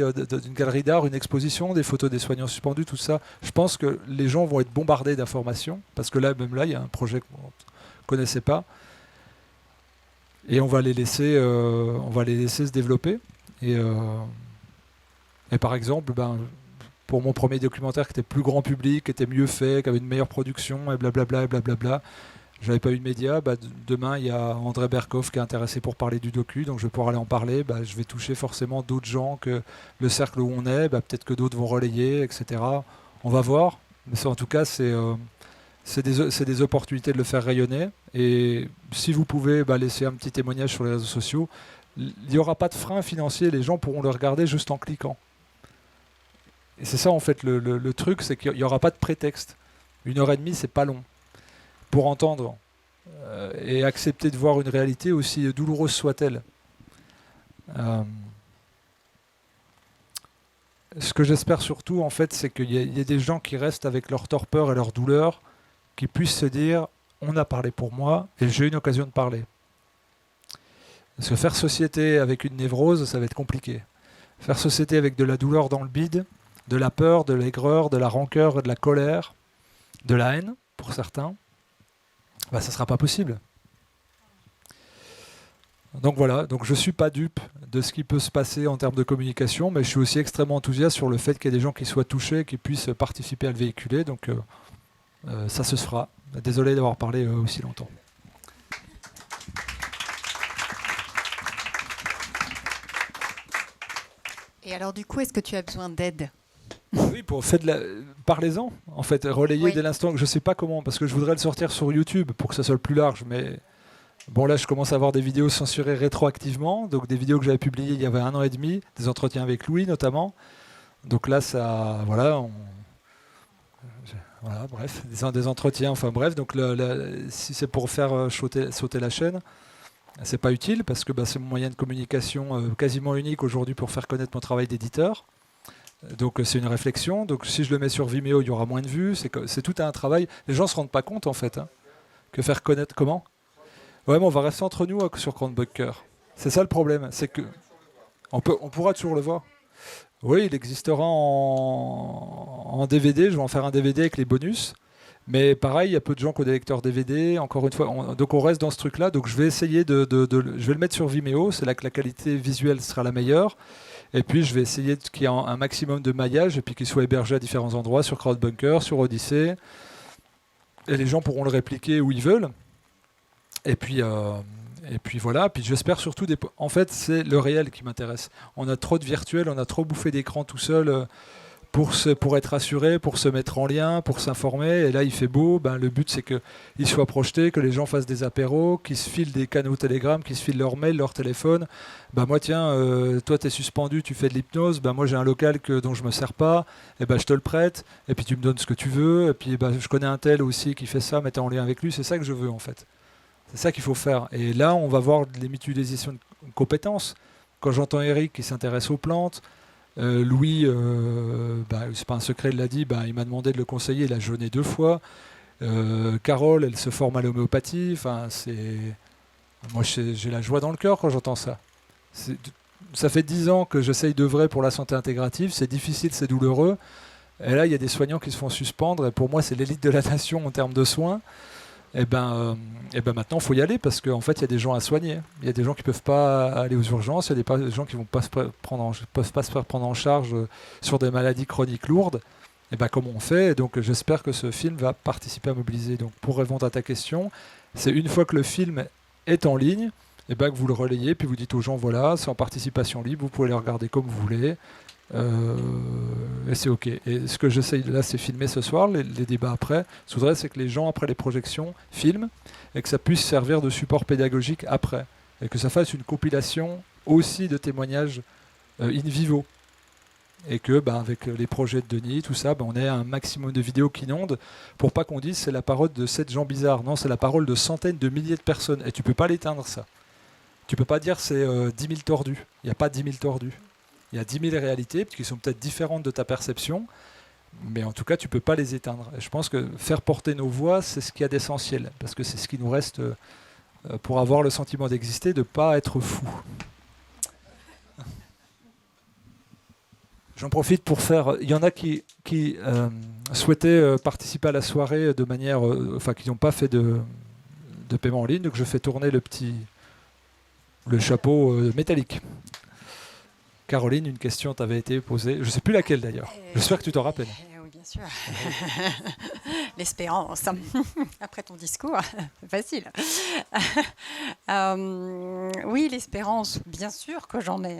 d'art, une exposition, des photos des soignants suspendus, tout ça. Je pense que les gens vont être bombardés d'informations, parce que même là, il y a un projet qu'on ne connaissait pas, et on va les laisser se développer. Et par exemple, pour mon premier documentaire qui était plus grand public, qui était mieux fait, qui avait une meilleure production, et blablabla, j'avais pas eu de médias. Demain, il y a André Berkoff qui est intéressé pour parler du docu, donc je vais pouvoir aller en parler. Je vais toucher forcément d'autres gens que le cercle où on est. Peut-être que d'autres vont relayer, etc. On va voir. Mais ça, en tout cas, c'est des opportunités de le faire rayonner. Et si vous pouvez laisser un petit témoignage sur les réseaux sociaux, il n'y aura pas de frein financier. Les gens pourront le regarder juste en cliquant. Et c'est ça, en fait, le truc, c'est qu'il n'y aura pas de prétexte. 1h30, c'est pas long. Pour entendre et accepter de voir une réalité aussi douloureuse soit-elle. Ce que j'espère surtout, en fait, c'est qu'il y a des gens qui restent avec leur torpeur et leur douleur, qui puissent se dire « on a parlé pour moi et j'ai eu une occasion de parler ». Parce que faire société avec une névrose, ça va être compliqué. Faire société avec de la douleur dans le bide, de la peur, de l'aigreur, de la rancœur, de la colère, de la haine, pour certains, ça ne sera pas possible. Donc voilà, donc je ne suis pas dupe de ce qui peut se passer en termes de communication, mais je suis aussi extrêmement enthousiaste sur le fait qu'il y ait des gens qui soient touchés, qui puissent participer à le véhiculer, donc ça se fera. Désolé d'avoir parlé aussi longtemps. Et alors du coup, est-ce que tu as besoin d'aide ? Oui, parlez-en, en fait, relayez dès l'instant que je ne sais pas comment, parce que je voudrais le sortir sur YouTube pour que ça soit le plus large, mais Bon, là, je commence à avoir des vidéos censurées rétroactivement, donc des vidéos que j'avais publiées il y avait 1 an et demi, des entretiens avec Louis notamment. Donc là, ça, voilà, voilà, bref, des entretiens, enfin bref. Donc si c'est pour faire sauter la chaîne, c'est pas utile parce que c'est mon moyen de communication quasiment unique aujourd'hui pour faire connaître mon travail d'éditeur. Donc c'est une réflexion. Donc si je le mets sur Vimeo, il y aura moins de vues. C'est tout un travail. Les gens se rendent pas compte en fait que faire connaître comment. Ouais, mais on va rester entre nous sur Chromebunker. C'est ça le problème, c'est que on pourra toujours le voir. Oui, il existera en DVD. Je vais en faire un DVD avec les bonus. Mais pareil, il y a peu de gens qui ont des lecteurs DVD. Encore une fois, donc on reste dans ce truc-là. Donc je vais essayer je vais le mettre sur Vimeo. C'est là que la qualité visuelle sera la meilleure. Et puis je vais essayer qu'il y ait un maximum de maillage et puis qu'il soit hébergé à différents endroits, sur Crowdbunker, sur Odyssey. Et les gens pourront le répliquer où ils veulent. Et puis voilà. Puis j'espère surtout en fait, c'est le réel qui m'intéresse. On a trop de virtuel, on a trop bouffé d'écran tout seul. Pour être assuré, pour se mettre en lien, pour s'informer. Et là, il fait beau. Le but, c'est qu'il soit projeté, que les gens fassent des apéros, qu'ils se filent des canaux Telegram, qu'ils se filent leur mail, leur téléphone. Moi, tiens, toi, tu es suspendu, tu fais de l'hypnose. Moi, j'ai un local dont je ne me sers pas. Et je te le prête. Et puis, tu me donnes ce que tu veux. Et puis, je connais un tel aussi qui fait ça, mais tu es en lien avec lui. C'est ça que je veux, en fait. C'est ça qu'il faut faire. Et là, on va voir les mutualisations de compétences. Quand j'entends Eric qui s'intéresse aux plantes, Louis, c'est pas un secret, il l'a dit, il m'a demandé de le conseiller, il a jeûné 2 fois. Carole, elle se forme à l'homéopathie. Moi, j'ai la joie dans le cœur quand j'entends ça. Ça fait 10 ans que j'essaye d'œuvrer pour la santé intégrative, c'est difficile, c'est douloureux. Et là, il y a des soignants qui se font suspendre, et pour moi, c'est l'élite de la nation en termes de soins. Et maintenant, il faut y aller parce qu'en fait, il y a des gens à soigner. Il y a des gens qui ne peuvent pas aller aux urgences, il y a des gens qui ne peuvent pas se faire prendre en charge sur des maladies chroniques lourdes. Comment on fait? Et donc, j'espère que ce film va participer à mobiliser. Donc, pour répondre à ta question, c'est une fois que le film est en ligne, que vous le relayez, puis vous dites aux gens, voilà, c'est en participation libre, vous pouvez le regarder comme vous voulez. Et c'est ok. Et ce que j'essaye là, c'est filmer ce soir, les débats après. Ce que je voudrais, c'est que les gens, après les projections, filment et que ça puisse servir de support pédagogique après. Et que ça fasse une compilation aussi de témoignages in vivo. Et que, avec les projets de Denis, tout ça, on ait un maximum de vidéos qui inondent pour pas qu'on dise c'est la parole de 7 gens bizarres. Non, c'est la parole de centaines de milliers de personnes. Et tu peux pas l'éteindre, ça. Tu peux pas dire c'est 10 000 tordus. Il n'y a pas 10 000 tordus. Il y a 10 000 réalités qui sont peut-être différentes de ta perception, mais en tout cas, tu ne peux pas les éteindre. Et je pense que faire porter nos voix, c'est ce qu'il y a d'essentiel, parce que c'est ce qui nous reste pour avoir le sentiment d'exister, de ne pas être fou. J'en profite pour faire... Il y en a qui souhaitaient participer à la soirée de manière... qui n'ont pas fait de paiement en ligne, donc je fais tourner le chapeau métallique. Caroline, une question t'avait été posée. Je ne sais plus laquelle d'ailleurs. J'espère que tu t'en rappelles. Oui, bien sûr. L'espérance. Après ton discours, facile. Oui, l'espérance, bien sûr que j'en ai.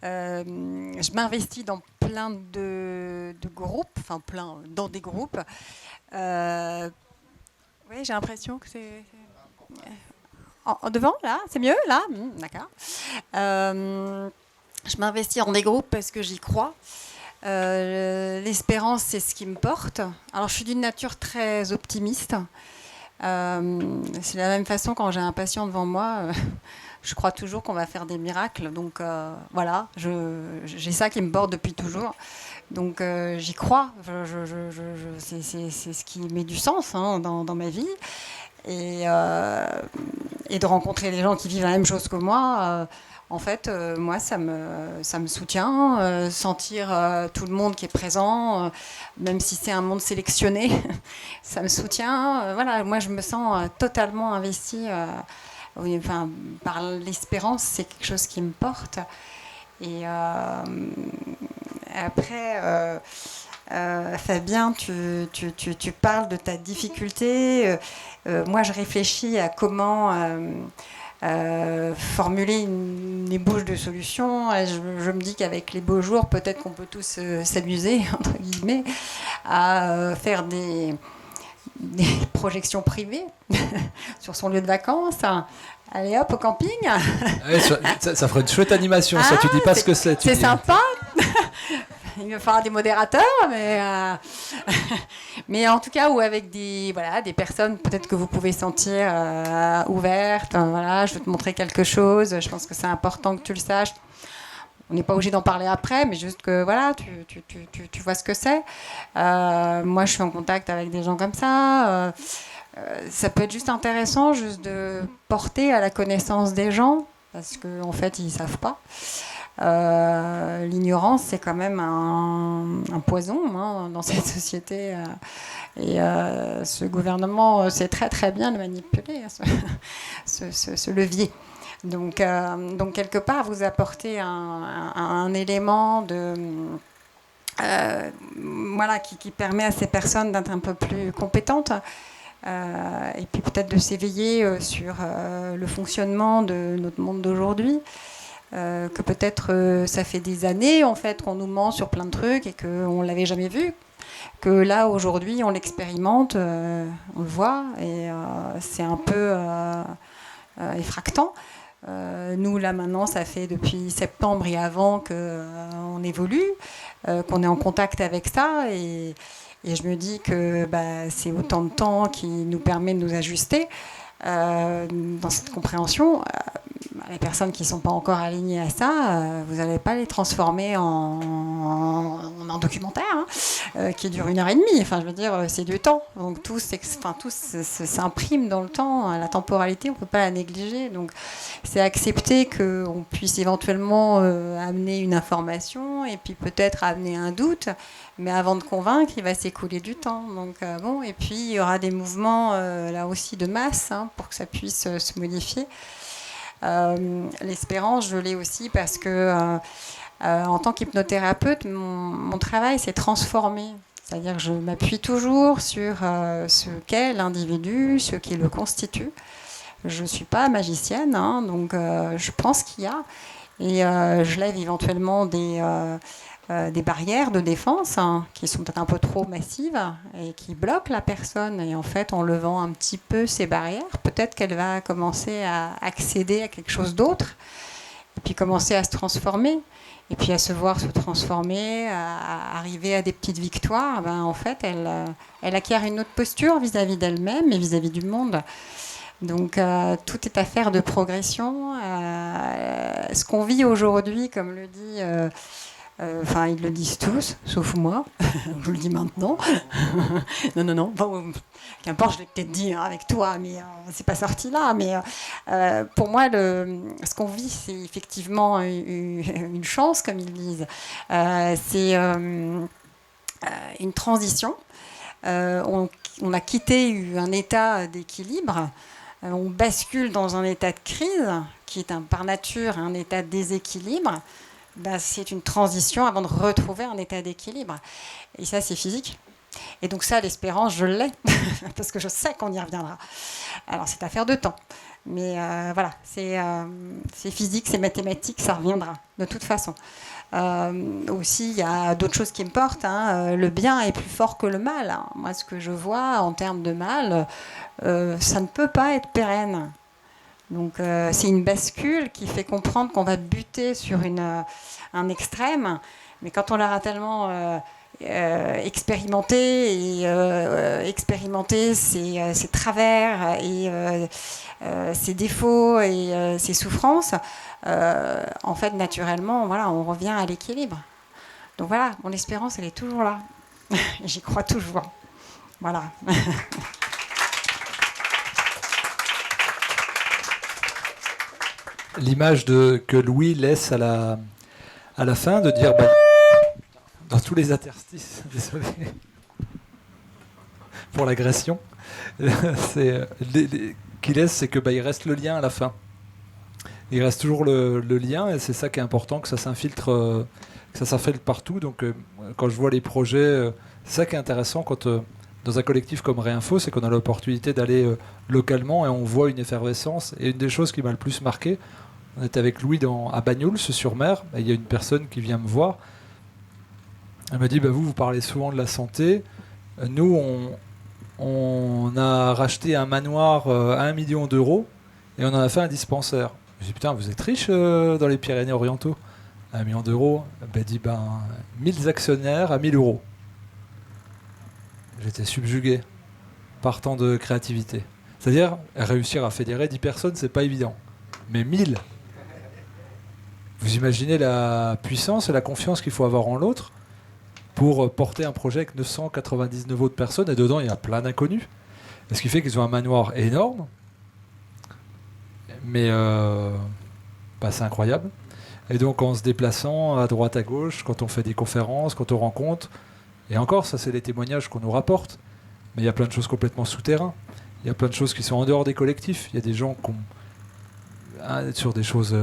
Je m'investis dans plein de groupes, dans des groupes. Oui, j'ai l'impression que c'est... devant, là, c'est mieux, là. D'accord. Je m'investis dans des groupes parce que j'y crois. L'espérance, c'est ce qui me porte. Alors, je suis d'une nature très optimiste. C'est de la même façon, quand j'ai un patient devant moi, je crois toujours qu'on va faire des miracles. Donc, voilà, j'ai ça qui me porte depuis toujours. Donc, j'y crois. C'est ce qui met du sens dans ma vie. Et de rencontrer des gens qui vivent la même chose que moi... En fait, moi, ça me soutient. Sentir tout le monde qui est présent, même si c'est un monde sélectionné, ça me soutient. Voilà, moi, je me sens totalement investie. Par l'espérance, c'est quelque chose qui me porte. Et après, Fabien, tu parles de ta difficulté. Moi, je réfléchis à comment... formuler une ébauche de solution. Je me dis qu'avec les beaux jours, peut-être qu'on peut tous s'amuser, entre guillemets, à faire des projection privée sur son lieu de vacances. Allez hop, au camping. Ouais, ça ferait une chouette animation, ça. Tu dis pas ce que c'est. C'est sympa. Il va falloir des modérateurs, mais en tout cas, ou avec des personnes peut-être que vous pouvez sentir ouvertes. Voilà, je veux te montrer quelque chose. Je pense que c'est important que tu le saches. On n'est pas obligé d'en parler après, mais juste que voilà, tu vois ce que c'est. Moi, je suis en contact avec des gens comme ça. Ça peut être juste intéressant juste de porter à la connaissance des gens, parce qu'en fait, ils ne savent pas. L'ignorance, c'est quand même un poison dans cette société. Et ce gouvernement sait très très bien le manipuler, ce levier. Donc, quelque part, vous apportez un élément qui permet à ces personnes d'être un peu plus compétentes. Et puis peut-être de s'éveiller sur le fonctionnement de notre monde d'aujourd'hui. Que peut-être ça fait des années en fait qu'on nous ment sur plein de trucs et qu'on ne l'avait jamais vu, que là aujourd'hui on l'expérimente, on le voit et c'est un peu effractant. Nous là maintenant ça fait depuis septembre et avant qu'on évolue, qu'on est en contact avec ça et je me dis que c'est autant de temps qui nous permet de nous ajuster dans cette compréhension. Les personnes qui ne sont pas encore alignées à ça, vous n'allez pas les transformer en documentaire qui dure 1h30. Enfin, je veux dire, c'est du temps. Donc tout s'imprime dans le temps. La temporalité, on ne peut pas la négliger. Donc c'est accepter qu'on puisse éventuellement amener une information et puis peut-être amener un doute. Mais avant de convaincre, il va s'écouler du temps. Donc et puis il y aura des mouvements là aussi de masse pour que ça puisse se modifier. L'espérance, je l'ai aussi parce que en tant qu'hypnothérapeute, mon travail s'est transformé. C'est-à-dire que je m'appuie toujours sur ce qu'est l'individu, ce qui le constitue. Je ne suis pas magicienne, donc je pense qu'il y a. Et je lève éventuellement des barrières de défense qui sont peut-être un peu trop massives et qui bloquent la personne. Et en fait, en levant un petit peu ces barrières, peut-être qu'elle va commencer à accéder à quelque chose d'autre et puis commencer à se transformer. Et puis à se voir se transformer, à arriver à des petites victoires. En fait, elle acquiert une autre posture vis-à-vis d'elle-même et vis-à-vis du monde. Donc tout est affaire de progression. Ce qu'on vit aujourd'hui, comme le dit... ils le disent tous, sauf moi. Je vous le dis maintenant. Non. Bon, qu'importe, je l'ai peut-être dit avec toi, mais c'est pas sorti là. Mais pour moi, ce qu'on vit, c'est effectivement une chance, comme ils disent. C'est une transition. On a quitté un état d'équilibre. On bascule dans un état de crise, qui est par nature un état de déséquilibre. C'est une transition avant de retrouver un état d'équilibre. Et ça, c'est physique. Et donc ça, l'espérance, je l'ai, parce que je sais qu'on y reviendra. Alors, c'est affaire de temps. Mais voilà, c'est physique, c'est mathématique, ça reviendra, de toute façon. Aussi, il y a d'autres choses qui me portent. Le bien est plus fort que le mal. Moi, ce que je vois en termes de mal, ça ne peut pas être pérenne. Donc c'est une bascule qui fait comprendre qu'on va buter sur un extrême, mais quand on l'aura tellement expérimenté ses travers et ses défauts et ses souffrances, en fait naturellement on revient à l'équilibre. Donc voilà, mon espérance elle est toujours là. J'y crois toujours. Voilà. L'image que Louis laisse à la fin, de dire dans tous les interstices, désolé pour l'agression, qu'il laisse, c'est que il reste le lien à la fin. Il reste toujours le lien et c'est ça qui est important, que ça s'infiltre partout. Donc quand je vois les projets, c'est ça qui est intéressant dans un collectif comme Réinfo, c'est qu'on a l'opportunité d'aller localement et on voit une effervescence. Et une des choses qui m'a le plus marqué, on était avec Louis à Bagnols-sur-Mer, il y a une personne qui vient me voir. Elle m'a dit, vous parlez souvent de la santé. Nous, on a racheté un manoir à 1 million d'euros et on en a fait un dispensaire. Je dis putain, vous êtes riche dans les Pyrénées-Orientaux. 1 million d'euros, ben dit 1000 actionnaires à 1000 euros. J'étais subjugué par tant de créativité. C'est-à-dire, réussir à fédérer 10 personnes, c'est pas évident. Mais 1000, vous imaginez la puissance et la confiance qu'il faut avoir en l'autre pour porter un projet avec 999 autres personnes, et dedans, il y a plein d'inconnus. Et ce qui fait qu'ils ont un manoir énorme, mais c'est incroyable. Et donc, en se déplaçant à droite, à gauche, quand on fait des conférences, quand on rencontre, et encore, ça, c'est les témoignages qu'on nous rapporte, mais il y a plein de choses complètement souterraines. Il y a plein de choses qui sont en dehors des collectifs. Il y a des gens qui ont, sur des choses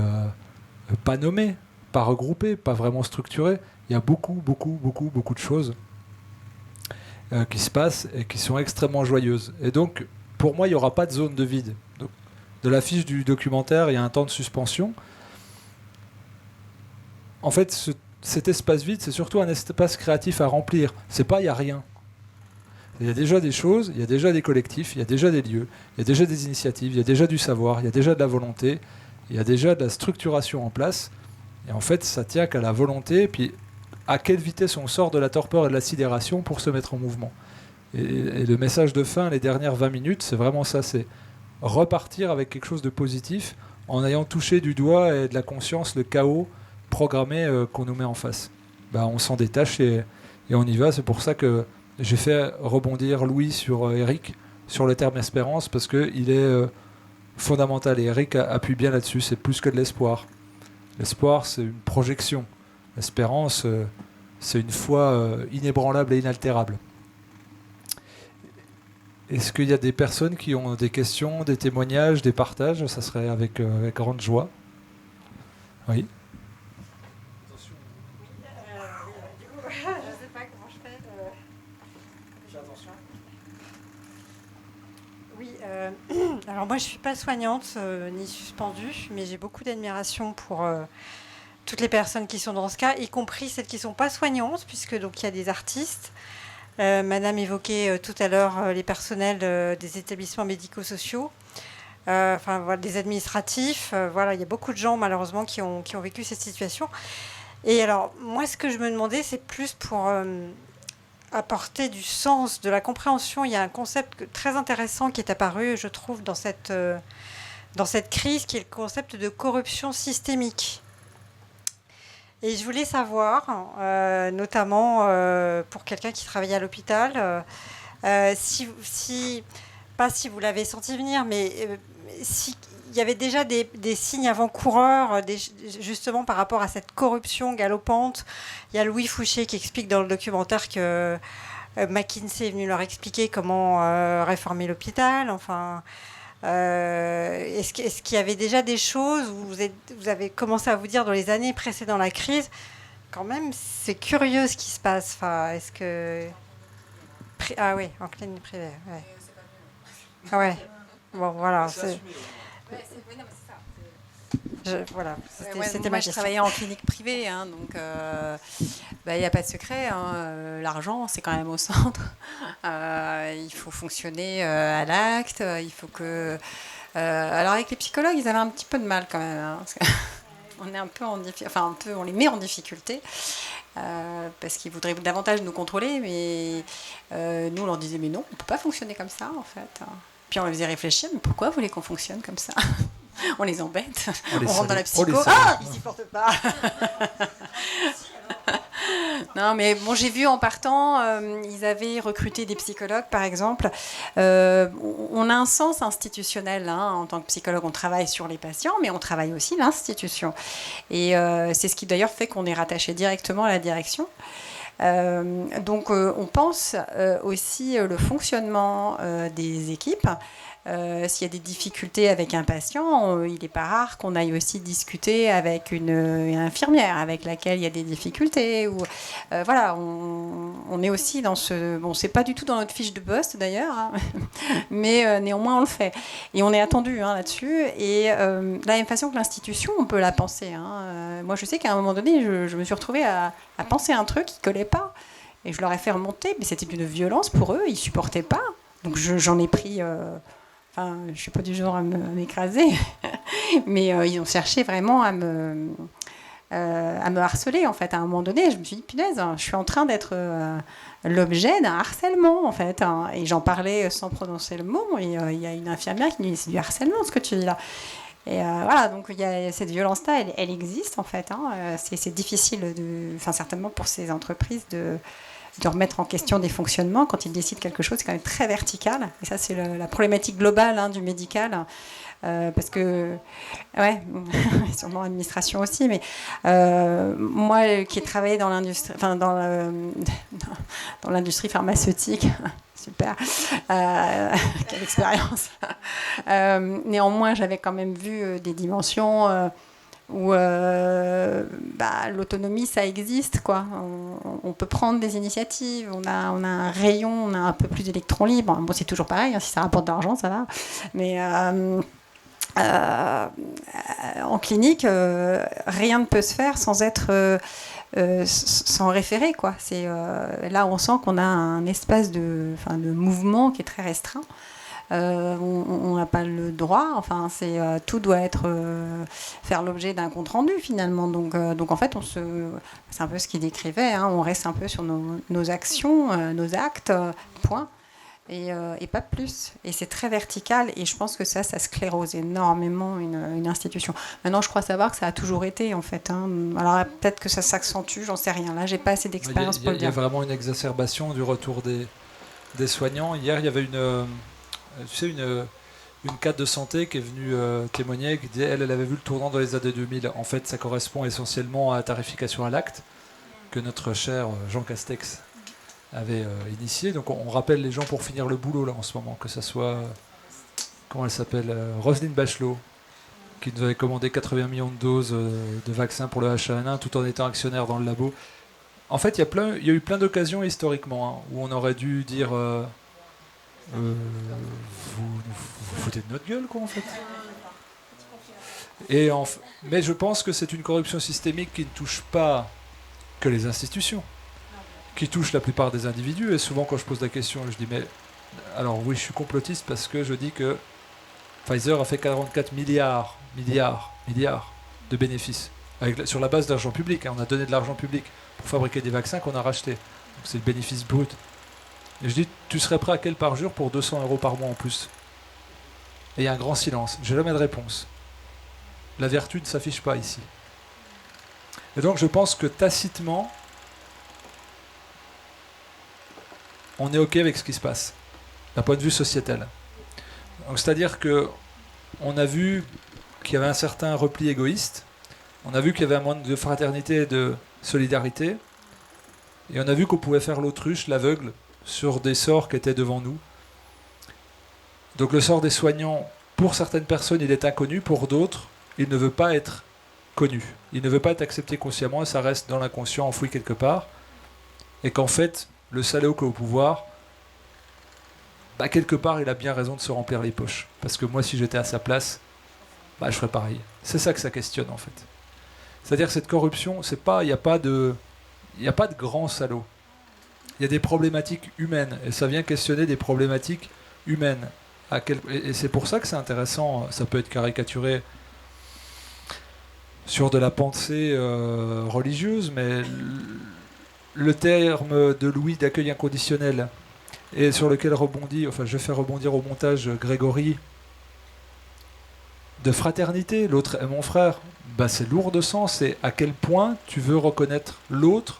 pas nommées, pas regroupées, pas vraiment structurées. Il y a beaucoup de choses qui se passent et qui sont extrêmement joyeuses. Et donc, pour moi, il n'y aura pas de zone de vide. Donc, de la fiche du documentaire, il y a un temps de suspension. En fait, cet espace vide, c'est surtout un espace créatif à remplir. C'est pas, il n'y a rien. Il y a déjà des choses, il y a déjà des collectifs, il y a déjà des lieux, il y a déjà des initiatives, il y a déjà du savoir, il y a déjà de la volonté, il y a déjà de la structuration en place. Et en fait, ça tient qu'à la volonté, et puis à quelle vitesse on sort de la torpeur et de la sidération pour se mettre en mouvement. Et le message de fin, les dernières 20 minutes, c'est vraiment ça, c'est repartir avec quelque chose de positif en ayant touché du doigt et de la conscience le chaos programmé qu'on nous met en face. On s'en détache et on y va. C'est pour ça que j'ai fait rebondir Louis sur Eric, sur le terme espérance, parce qu'il est fondamental. Et Eric appuie bien là-dessus, c'est plus que de l'espoir. L'espoir, c'est une projection. L'espérance, c'est une foi inébranlable et inaltérable. Est-ce qu'il y a des personnes qui ont des questions, des témoignages, des partages? Ça serait avec grande joie. Oui. Alors moi je suis pas soignante ni suspendue, mais j'ai beaucoup d'admiration pour toutes les personnes qui sont dans ce cas, y compris celles qui sont pas soignantes, puisque donc il y a des artistes. Madame évoquait tout à l'heure les personnels des établissements médico-sociaux, voilà, des administratifs. Voilà, il y a beaucoup de gens malheureusement qui ont vécu cette situation. Et alors moi ce que je me demandais, c'est plus pour apporter du sens, de la compréhension. Il y a un concept très intéressant qui est apparu, je trouve, dans cette crise, qui est le concept de corruption systémique. Et je voulais savoir, notamment pour quelqu'un qui travaille à l'hôpital, pas si vous l'avez senti venir, mais s'il y avait déjà des signes avant-coureurs, justement par rapport à cette corruption galopante. Il y a Louis Fouché qui explique dans le documentaire que McKinsey est venu leur expliquer comment réformer l'hôpital. Enfin, est-ce qu'il y avait déjà des choses où vous avez commencé à vous dire dans les années précédant la crise, quand même, c'est curieux ce qui se passe. Enfin, est-ce que... Ah oui, en clinique privée. Ouais. Ah ouais. Bon, voilà. Voilà, c'était ma question. Je travaillais en clinique privée, hein, donc il n'y a pas de secret. Hein, l'argent, c'est quand même au centre. Il faut fonctionner à l'acte. Il faut que. Alors avec les psychologues, ils avaient un petit peu de mal quand même, hein, parce qu'on est un peu on les met en difficulté. Parce qu'ils voudraient davantage nous contrôler, mais nous on leur disait mais non, on ne peut pas fonctionner comme ça en fait. Puis on les faisait réfléchir, mais pourquoi vous voulez qu'on fonctionne comme ça? On les embête, on rentre dans la psycho. Ils s'y portent pas. Non, mais bon, j'ai vu en partant, ils avaient recruté des psychologues, par exemple. On a un sens institutionnel, hein, en tant que psychologue, on travaille sur les patients, mais on travaille aussi l'institution. Et c'est ce qui d'ailleurs fait qu'on est rattaché directement à la direction. Donc on pense aussi le fonctionnement des équipes. S'il y a des difficultés avec un patient, il n'est pas rare qu'on aille aussi discuter avec une infirmière avec laquelle il y a des difficultés. Ou, voilà, on est aussi dans ce... Bon, c'est pas du tout dans notre fiche de poste d'ailleurs, hein, mais néanmoins on le fait. Et on est attendu là-dessus. Et de la même façon que l'institution, on peut la penser. Hein. Moi, je sais qu'à un moment donné, je me suis retrouvée à penser un truc qui ne collait pas. Et je leur ai fait remonter, mais c'était d'une violence pour eux, ils ne supportaient pas Donc j'en ai pris. Enfin, je suis pas du genre à m'écraser, mais ils ont cherché vraiment à me harceler en fait. À un moment donné, je me suis dit punaise, je suis en train d'être l'objet d'un harcèlement en fait. Hein. Et j'en parlais sans prononcer le mot. Et il y a une infirmière qui me dit c'est du harcèlement ce que tu dis là. Et voilà, donc il y a cette violence-là, elle existe en fait. Hein. C'est difficile, certainement pour ces entreprises, de remettre en question des fonctionnements. Quand ils décident quelque chose, c'est quand même très vertical. Et ça, c'est la problématique globale du médical. Parce que, ouais, sûrement l'administration aussi, mais moi qui ai travaillé dans l'industrie, dans l'industrie pharmaceutique, super, quelle expérience. Néanmoins, j'avais quand même vu des dimensions où l'autonomie, ça existe, quoi. On peut prendre des initiatives, on a un rayon, on a un peu plus d'électrons libres. Bon, c'est toujours pareil, hein, si ça rapporte de l'argent, ça va. Mais en clinique, rien ne peut se faire sans être sans référer, quoi. Là, on sent qu'on a un espace de mouvement qui est très restreint. On n'a pas le droit. Enfin, tout doit faire l'objet d'un compte rendu finalement. Donc en fait, c'est un peu ce qu'il décrivait. Hein, on reste un peu sur nos actions, nos actes, point. Et pas plus. Et c'est très vertical. Et je pense que ça sclérose énormément une institution. Maintenant, je crois savoir que ça a toujours été, en fait. Hein. Alors, peut-être que ça s'accentue, j'en sais rien. Là, j'ai pas assez d'expérience pour le dire. Il y a vraiment une exacerbation du retour des soignants. Hier, il y avait une cadre de santé qui est venue témoigner, qui disait elle avait vu le tournant dans les années 2000. En fait, ça correspond essentiellement à la tarification à l'acte que notre cher Jean Castex avait initié. Donc on rappelle les gens pour finir le boulot là en ce moment, que ça soit comment elle s'appelle, Roselyne Bachelot, qui nous avait commandé 80 millions de doses de vaccins pour le H1N1 tout en étant actionnaire dans le labo. En fait, il y a eu plein d'occasions historiquement hein, où on aurait dû dire vous foutez de notre gueule quoi en fait. Mais je pense que c'est une corruption systémique qui ne touche pas que les institutions, qui touche la plupart des individus. Et souvent quand je pose la question, je dis mais alors oui, je suis complotiste parce que je dis que Pfizer a fait 44 milliards de bénéfices sur la base d'argent public. Hein. On a donné de l'argent public pour fabriquer des vaccins qu'on a rachetés. Donc c'est le bénéfice brut. Et je dis, tu serais prêt à quel parjure pour 200 € par mois en plus? Et il y a un grand silence. J'ai jamais de réponse. La vertu ne s'affiche pas ici. Et donc je pense que tacitement, on est OK avec ce qui se passe, d'un point de vue sociétal. Donc, c'est-à-dire qu'on a vu qu'il y avait un certain repli égoïste, on a vu qu'il y avait un manque de fraternité et de solidarité, et on a vu qu'on pouvait faire l'autruche, l'aveugle, sur des sorts qui étaient devant nous. Donc le sort des soignants, pour certaines personnes, il est inconnu, pour d'autres, il ne veut pas être connu. Il ne veut pas être accepté consciemment, et ça reste dans l'inconscient, enfoui quelque part. Et qu'en fait, le salaud qui est au pouvoir, quelque part, il a bien raison de se remplir les poches. Parce que moi, si j'étais à sa place, je ferais pareil. C'est ça que ça questionne, en fait. C'est-à-dire que cette corruption, il n'y a pas de grands salauds. Il y a des problématiques humaines, et ça vient questionner des problématiques humaines. Et c'est pour ça que c'est intéressant, ça peut être caricaturé sur de la pensée religieuse, mais le terme de Louis d'accueil inconditionnel, et sur lequel je fais rebondir au montage Grégory, de fraternité, l'autre est mon frère, c'est lourd de sens, c'est à quel point tu veux reconnaître l'autre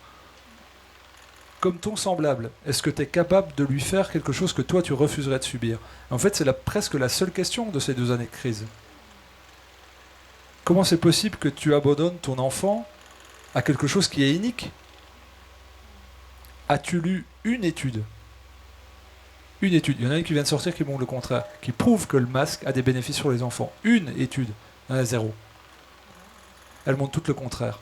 comme ton semblable. Est-ce que tu es capable de lui faire quelque chose que toi tu refuserais de subir? En fait, c'est presque la seule question de ces 2 années de crise. Comment c'est possible que tu abandonnes ton enfant à quelque chose qui est inique? As-tu lu une étude? Une étude. Il y en a une qui vient de sortir qui montre le contraire, qui prouve que le masque a des bénéfices sur les enfants. Une étude. Il y en a 0. Elle montre tout le contraire.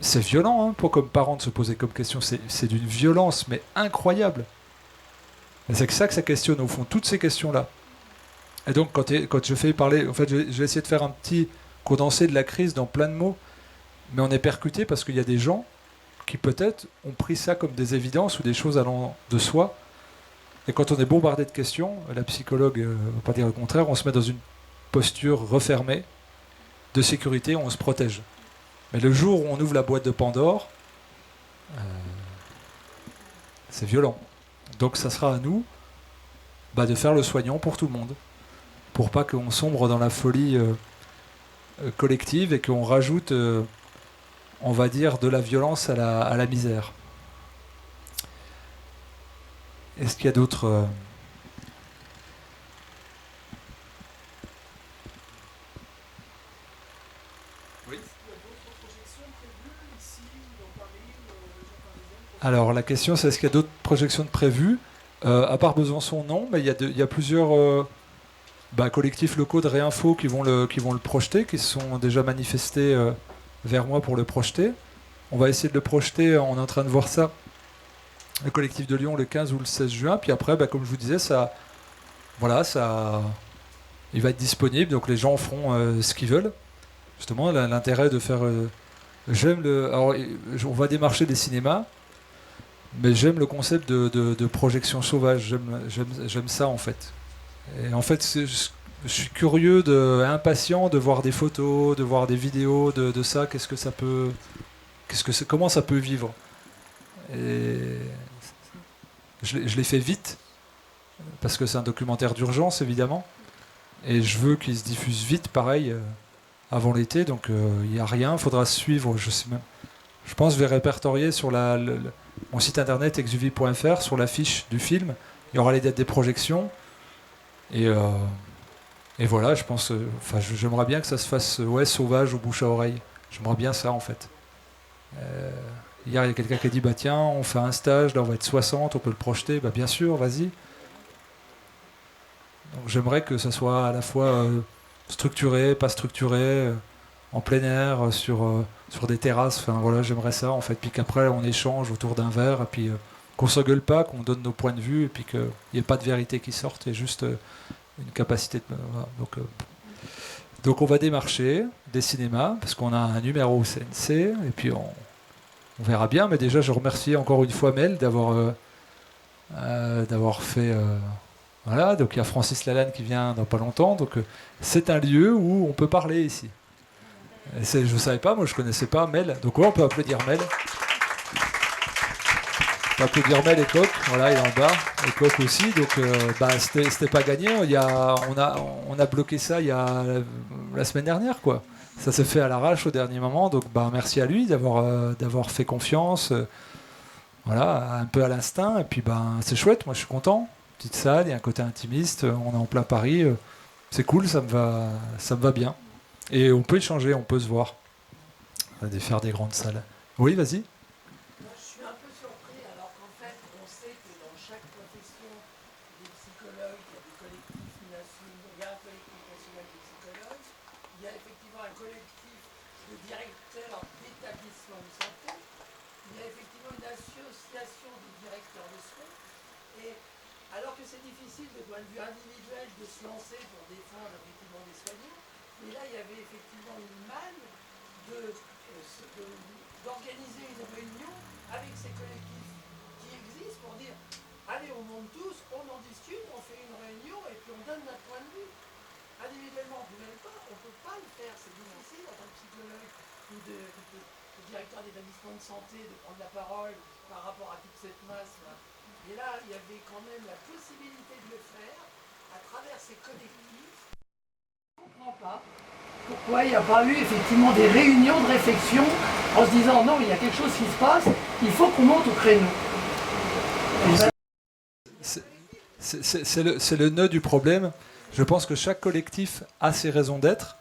C'est violent, hein, pour comme parent de se poser comme question. C'est d'une violence, mais incroyable. Et c'est que ça questionne, au fond, toutes ces questions-là. Et donc, quand je fais parler, en fait, je vais essayer de faire un petit condensé de la crise dans plein de mots, mais on est percuté parce qu'il y a des gens qui, peut-être, ont pris ça comme des évidences ou des choses allant de soi, Et quand on est bombardé de questions, la psychologue ne va pas dire le contraire, on se met dans une posture refermée de sécurité, on se protège. Mais le jour où on ouvre la boîte de Pandore, c'est violent. Donc ça sera à nous de faire le soignant pour tout le monde, pour pas qu'on sombre dans la folie collective et qu'on rajoute, on va dire, de la violence à la misère. Est-ce qu'il y a d'autres... Oui. Alors la question c'est est-ce qu'il y a d'autres projections de prévues à part Besançon, non, mais il y a plusieurs collectifs locaux de Réinfo qui vont le projeter, qui se sont déjà manifestés vers moi pour le projeter. On va essayer de le projeter, on est en train de voir ça, le collectif de Lyon le 15 ou le 16 juin, puis après, comme je vous disais, il va être disponible, donc les gens feront ce qu'ils veulent. Justement, l'intérêt de faire... alors, on va démarcher des cinémas, mais j'aime le concept de projection sauvage, j'aime ça en fait. Et en fait, je suis curieux, impatient de voir des photos, de voir des vidéos de ça, comment ça peut vivre. Et je l'ai fait vite, parce que c'est un documentaire d'urgence évidemment, et je veux qu'il se diffuse vite, pareil, avant l'été, donc il n'y a rien, il faudra suivre, je pense que je vais répertorier sur mon site internet exuvie.fr, sur la fiche du film, il y aura les dates des projections, et voilà, je pense, j'aimerais bien que ça se fasse sauvage ou bouche à oreille, j'aimerais bien ça en fait. Hier, il y a quelqu'un qui a dit tiens, on fait un stage, là on va être 60, on peut le projeter. Bien sûr, vas-y. Donc j'aimerais que ça soit à la fois structuré, pas structuré, en plein air, sur des terrasses. Enfin voilà, j'aimerais ça en fait. Puis qu'après on échange autour d'un verre, et puis qu'on s'engueule pas, qu'on donne nos points de vue, et puis qu'il n'y ait pas de vérité qui sorte, il y a juste une capacité de. Voilà. Donc on va démarcher des cinémas, parce qu'on a un numéro au CNC, et puis on verra bien, mais déjà je remercie encore une fois Mel d'avoir fait... voilà, donc il y a Francis Lalanne qui vient dans pas longtemps, donc c'est un lieu où on peut parler ici. Et je ne savais pas, moi je connaissais pas Mel, donc on peut applaudir Mel. On peut applaudir Mel et Coq, voilà, il est en bas, et Coq aussi, donc c'était pas gagné, on a bloqué ça il y a la semaine dernière, quoi. Ça s'est fait à l'arrache au dernier moment, donc merci à lui d'avoir fait confiance, voilà, un peu à l'instinct, et puis c'est chouette, moi je suis content. Petite salle, il y a un côté intimiste, on est en plein Paris, c'est cool, ça me va bien. Et on peut échanger, on peut se voir, faire des grandes salles. Oui, vas-y. Je suis un peu surpris, alors qu'en fait, on sait que dans chaque profession des psychologues, il y a des collectifs nationaux, il y a un collectif national de psychologues, il y a effectivement un collectif de directeurs d'établissements de santé, il y a effectivement une association de directeurs de soins, et alors que c'est difficile de point de vue individuel de se lancer pour défendre effectivement des soignants, mais là il y avait effectivement une manne d'organiser une réunion avec ces collectifs qui existent pour dire allez, on monte tous, on en discute, on fait une réunion et puis on donne notre point de vue. Individuellement, on ne peut pas le faire, c'est difficile en tant que psychologue ou de directeur d'établissement de santé de prendre la parole par rapport à toute cette masse-là. Et là, il y avait quand même la possibilité de le faire à travers ces collectifs. Je ne comprends pas pourquoi il n'y a pas eu effectivement des réunions de réflexion en se disant non, il y a quelque chose qui se passe, il faut qu'on monte au créneau. C'est le nœud du problème. Je pense que chaque collectif a ses raisons d'être.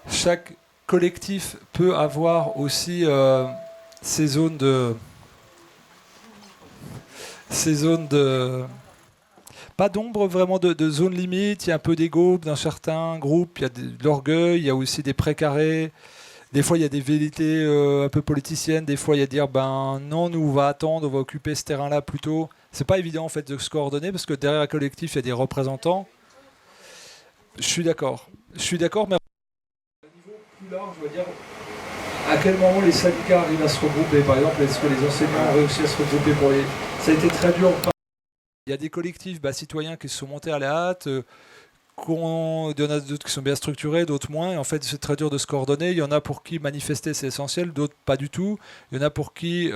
Chaque collectif peut avoir aussi ses zones de... pas d'ombre vraiment de zone limite, il y a un peu d'ego dans certains groupes, il y a de l'orgueil, il y a aussi des précarés, des fois il y a des vérités un peu politiciennes, des fois il y a dire non, nous on va attendre, on va occuper ce terrain-là plutôt. C'est pas évident en fait de se coordonner parce que derrière un collectif il y a des représentants. Je suis d'accord, mais à un niveau plus large, je veux dire, à quel moment les syndicats arrivent à se regrouper, par exemple, est-ce que les enseignants ont réussi à se regrouper ça a été très dur. Il y a des collectifs citoyens qui se sont montés à la hâte. Il y en a d'autres qui sont bien structurés, d'autres moins. Et en fait, c'est très dur de se coordonner. Il y en a pour qui manifester, c'est essentiel, d'autres pas du tout. Il y en a pour qui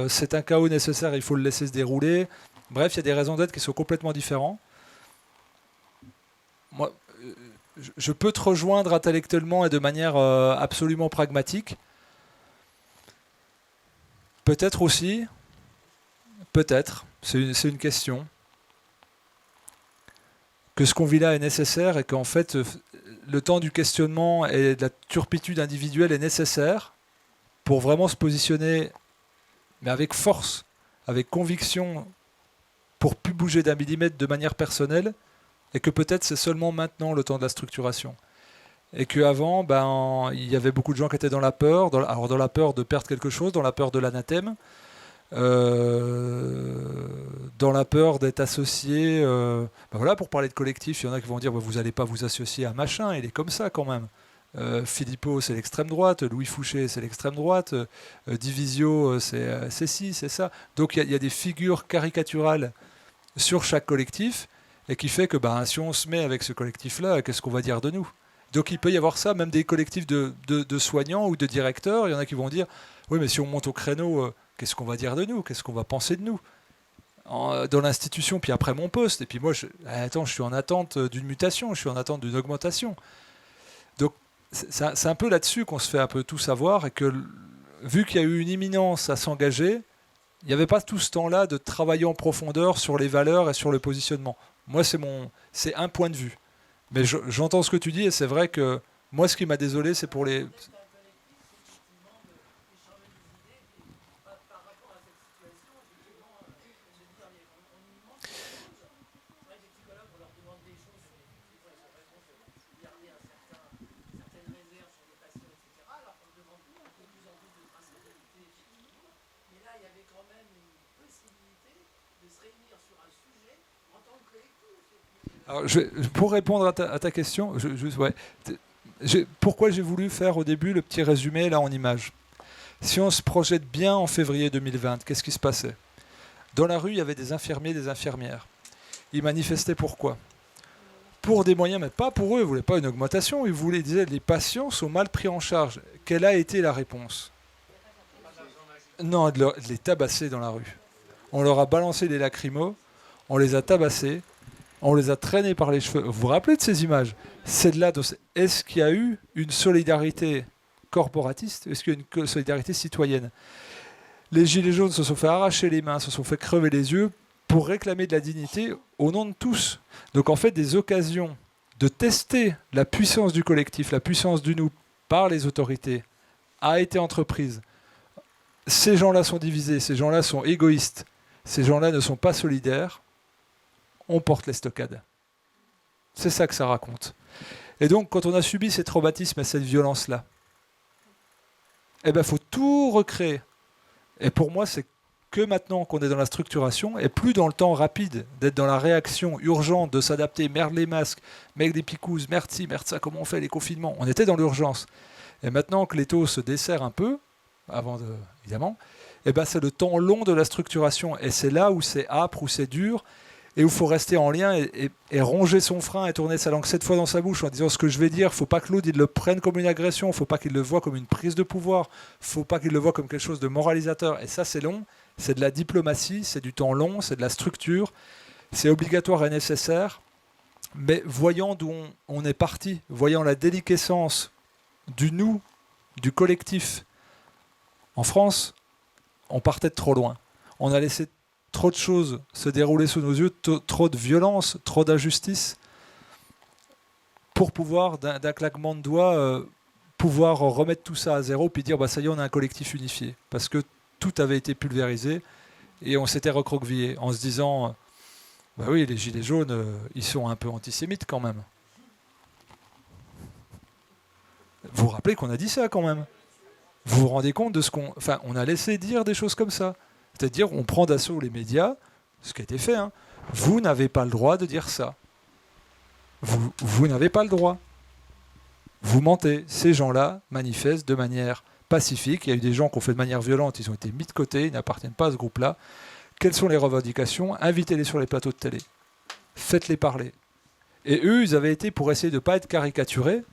c'est un chaos nécessaire, il faut le laisser se dérouler. Bref, il y a des raisons d'être qui sont complètement différentes. Moi, je peux te rejoindre intellectuellement et de manière absolument pragmatique. Peut-être aussi, peut-être, c'est une question, que ce qu'on vit là est nécessaire et qu'en fait, le temps du questionnement et de la turpitude individuelle est nécessaire pour vraiment se positionner, mais avec force, avec conviction, pour plus bouger d'un millimètre de manière personnelle, et que peut-être c'est seulement maintenant le temps de la structuration. Et qu'avant, il y avait beaucoup de gens qui étaient dans la peur, dans la peur de perdre quelque chose, dans la peur de l'anathème, dans la peur d'être associé. Voilà, pour parler de collectif, il y en a qui vont dire vous n'allez pas vous associer à machin, il est comme ça quand même. Philippot, c'est l'extrême droite, Louis Fouché, c'est l'extrême droite, Divisio, c'est ci, c'est ça. Donc il y a des figures caricaturales sur chaque collectif, et qui fait que si on se met avec ce collectif-là, qu'est-ce qu'on va dire de nous ? Donc il peut y avoir ça, même des collectifs de soignants ou de directeurs, il y en a qui vont dire oui, mais si on monte au créneau, qu'est-ce qu'on va dire de nous ? Qu'est-ce qu'on va penser de nous ? Dans l'institution, puis après mon poste, et puis moi, je suis en attente d'une mutation, je suis en attente d'une augmentation. Donc c'est un peu là-dessus qu'on se fait un peu tout savoir, et que vu qu'il y a eu une imminence à s'engager, il n'y avait pas tout ce temps-là de travailler en profondeur sur les valeurs et sur le positionnement. Moi, c'est un point de vue. Mais j'entends ce que tu dis, et c'est vrai que moi, ce qui m'a désolé, c'est pour les... Alors, pour répondre à ta question, pourquoi j'ai voulu faire au début le petit résumé là en images. Si on se projette bien en février 2020, qu'est-ce qui se passait ? Dans la rue, il y avait des infirmiers, des infirmières. Ils manifestaient pourquoi ? Pour des moyens, mais pas pour eux, ils ne voulaient pas une augmentation, ils disaient les patients sont mal pris en charge. Quelle a été la réponse ? Non, de les tabasser dans la rue. On leur a balancé des lacrymos, on les a tabassés, on les a traînés par les cheveux. Vous vous rappelez de ces images ? C'est de là. Est-ce qu'il y a eu une solidarité corporatiste ? Est-ce qu'il y a eu une solidarité citoyenne ? Les Gilets jaunes se sont fait arracher les mains, se sont fait crever les yeux pour réclamer de la dignité au nom de tous. Donc en fait, des occasions de tester la puissance du collectif, la puissance du nous par les autorités, a été entreprise. Ces gens-là sont divisés, ces gens-là sont égoïstes, ces gens-là ne sont pas solidaires. On porte les stockades. C'est ça que ça raconte. Et donc, quand on a subi ces traumatismes et cette violence-là, faut tout recréer. Et pour moi, c'est que maintenant qu'on est dans la structuration, et plus dans le temps rapide, d'être dans la réaction urgente, de s'adapter, merde les masques, merde les picouzes, merde ci, merde ça, comment on fait les confinements. On était dans l'urgence. Et maintenant que l'étau se dessert un peu, évidemment, c'est le temps long de la structuration. Et c'est là où c'est âpre, où c'est dur, et où il faut rester en lien et ronger son frein et tourner sa langue 7 fois dans sa bouche en disant ce que je vais dire. Il ne faut pas que l'autre il le prenne comme une agression, il ne faut pas qu'il le voie comme une prise de pouvoir, il ne faut pas qu'il le voie comme quelque chose de moralisateur. Et ça, c'est long, c'est de la diplomatie, c'est du temps long, c'est de la structure, c'est obligatoire et nécessaire. Mais voyant d'où on est parti, voyant la déliquescence du nous, du collectif, en France, on partait de trop loin. On a laissé trop de choses se dérouler sous nos yeux, trop de violence, trop d'injustice, pour pouvoir, d'un claquement de doigts, pouvoir remettre tout ça à zéro, puis dire ça y est, on a un collectif unifié. Parce que tout avait été pulvérisé, et on s'était recroquevillé, en se disant, oui, les Gilets jaunes, ils sont un peu antisémites quand même. Vous vous rappelez qu'on a dit ça quand même ? Vous vous rendez compte de ce qu'on... Enfin, on a laissé dire des choses comme ça. C'est-à-dire, on prend d'assaut les médias, ce qui a été fait. Vous n'avez pas le droit de dire ça. Vous n'avez pas le droit. Vous mentez. Ces gens-là manifestent de manière pacifique. Il y a eu des gens qui ont fait de manière violente, ils ont été mis de côté, ils n'appartiennent pas à ce groupe-là. quelles sont les revendications, invitez-les sur les plateaux de télé, faites-les parler. Et eux, ils avaient été, pour essayer de ne pas être caricaturés,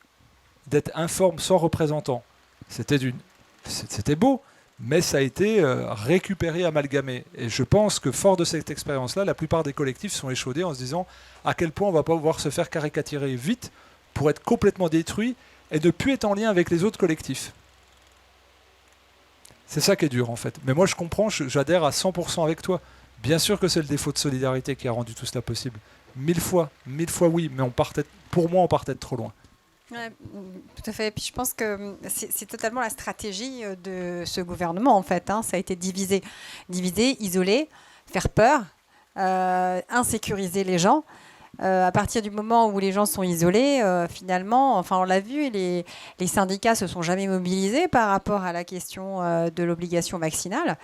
d'être informes sans représentant. C'était beau, mais ça a été récupéré, amalgamé. Et je pense que fort de cette expérience-là, la plupart des collectifs sont échaudés en se disant à quel point on va pas pouvoir se faire caricaturer vite pour être complètement détruit et ne plus être en lien avec les autres collectifs. C'est ça qui est dur en fait. Mais moi je comprends, j'adhère à 100% avec toi. Bien sûr que c'est le défaut de solidarité qui a rendu tout cela possible. 1000 fois oui, mais pour moi on partait de trop loin. Ouais, tout à fait. Et puis je pense que c'est totalement la stratégie de ce gouvernement en fait. Ça a été diviser, isoler, faire peur, insécuriser les gens. À partir du moment où les gens sont isolés, finalement, enfin on l'a vu, les syndicats se sont jamais mobilisés par rapport à la question de l'obligation vaccinale.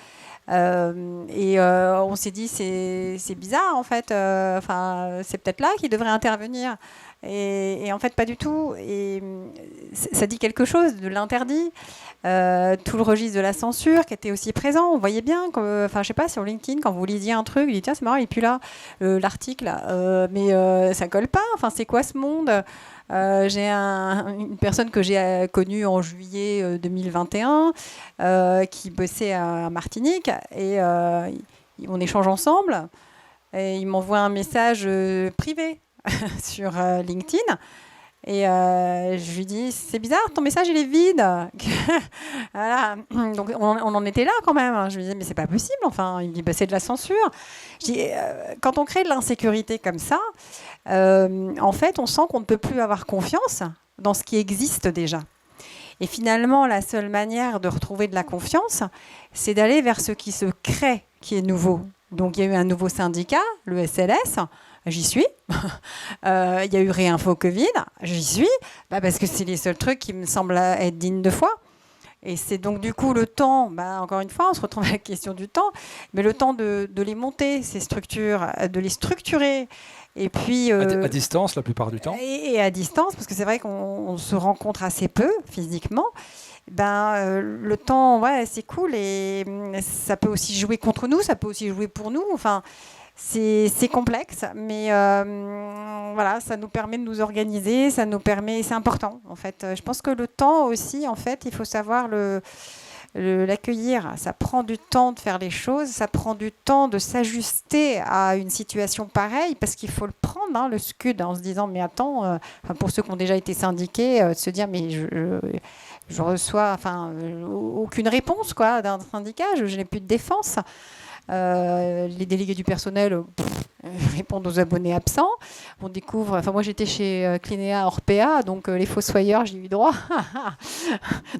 On s'est dit c'est bizarre en fait. C'est peut-être là qu'ils devraient intervenir. Et en fait, pas du tout. Et ça dit quelque chose de l'interdit. Tout le registre de la censure qui était aussi présent. On voyait bien, je sais pas, sur LinkedIn, quand vous lisiez un truc, vous dites tiens, c'est marrant, il n'est plus là, l'article. Mais ça colle pas. Enfin, c'est quoi ce monde ? J'ai une personne que j'ai connue en juillet 2021 qui bossait à Martinique et on échange ensemble. Et il m'envoie un message privé sur LinkedIn et je lui dis c'est bizarre, ton message il est vide. Voilà. Donc on en était là quand même. Je lui disais mais c'est pas possible, enfin il me dit bah, c'est de la censure. Je dis quand on crée de l'insécurité comme ça, en fait on sent qu'on ne peut plus avoir confiance dans ce qui existe déjà. Et finalement la seule manière de retrouver de la confiance, c'est d'aller vers ce qui se crée, qui est nouveau. Donc il y a eu un nouveau syndicat, le SLS. J'y suis. Il y a eu Réinfo Covid. J'y suis. Parce que c'est les seuls trucs qui me semblent être dignes de foi. Et c'est donc du coup le temps, encore une fois, on se retrouve à la question du temps, mais le temps de les monter, ces structures, de les structurer. Et puis, à distance la plupart du temps. Et à distance, parce que c'est vrai qu'on se rencontre assez peu physiquement. Le temps, ouais, c'est cool. Et ça peut aussi jouer contre nous, ça peut aussi jouer pour nous. Enfin, c'est complexe, mais voilà, ça nous permet de nous organiser, ça nous permet, c'est important en fait. Je pense que le temps aussi, en fait, il faut savoir l'accueillir. Ça prend du temps de faire les choses, ça prend du temps de s'ajuster à une situation pareille, parce qu'il faut le prendre, le scud, en se disant mais attends, pour ceux qui ont déjà été syndiqués, de se dire mais je reçois aucune réponse quoi d'un syndicat, je n'ai plus de défense. Les délégués du personnel répondent aux abonnés absents. On découvre. Moi j'étais chez Clinéa Orpea, donc les fossoyeurs, j'ai eu droit.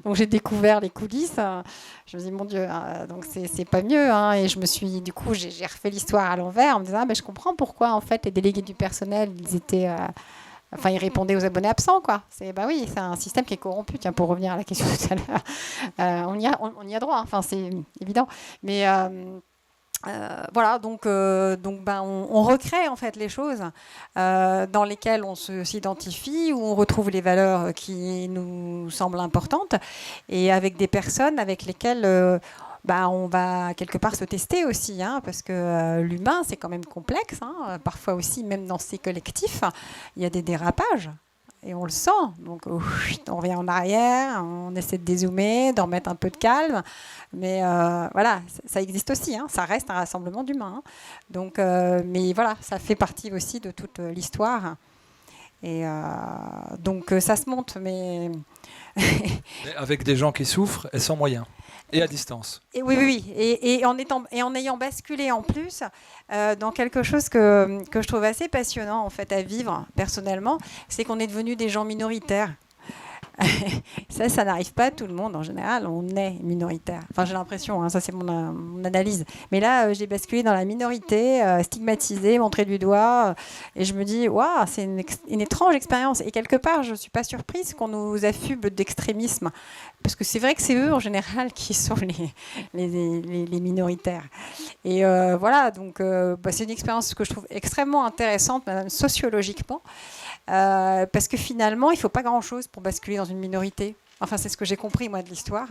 Donc j'ai découvert les coulisses. Je me dis mon Dieu, donc c'est pas mieux. Et je me suis, du coup, j'ai refait l'histoire à l'envers en me disant je comprends pourquoi en fait les délégués du personnel ils étaient. Ils répondaient aux abonnés absents, quoi. C'est un système qui est corrompu. Tiens, pour revenir à la question de tout à l'heure, on y a droit. C'est évident. Mais voilà, donc on recrée en fait les choses dans lesquelles on s'identifie, où on retrouve les valeurs qui nous semblent importantes, et avec des personnes avec lesquelles on va quelque part se tester aussi, parce que l'humain c'est quand même complexe. Parfois aussi, même dans ces collectifs, il y a des dérapages. Et on le sent, donc on revient en arrière, on essaie de dézoomer, d'en mettre un peu de calme, mais voilà, ça existe aussi, ça reste un rassemblement d'humains. Donc, mais voilà, ça fait partie aussi de toute l'histoire. Et donc ça se monte, mais avec des gens qui souffrent et sans moyens. Et à distance. Et oui. Et en ayant basculé en plus dans quelque chose que je trouve assez passionnant en fait à vivre personnellement, c'est qu'on est devenus des gens minoritaires. Ça n'arrive pas à tout le monde en général, on est minoritaire. Enfin, j'ai l'impression, ça c'est mon analyse. Mais là, j'ai basculé dans la minorité, stigmatisée, montrée du doigt, et je me dis, waouh, c'est une étrange expérience. Et quelque part, je ne suis pas surprise qu'on nous affuble d'extrémisme, parce que c'est vrai que c'est eux en général qui sont les minoritaires. Et voilà, donc c'est une expérience que je trouve extrêmement intéressante, même sociologiquement. Parce que finalement, il ne faut pas grand-chose pour basculer dans une minorité. Enfin, c'est ce que j'ai compris, moi, de l'histoire.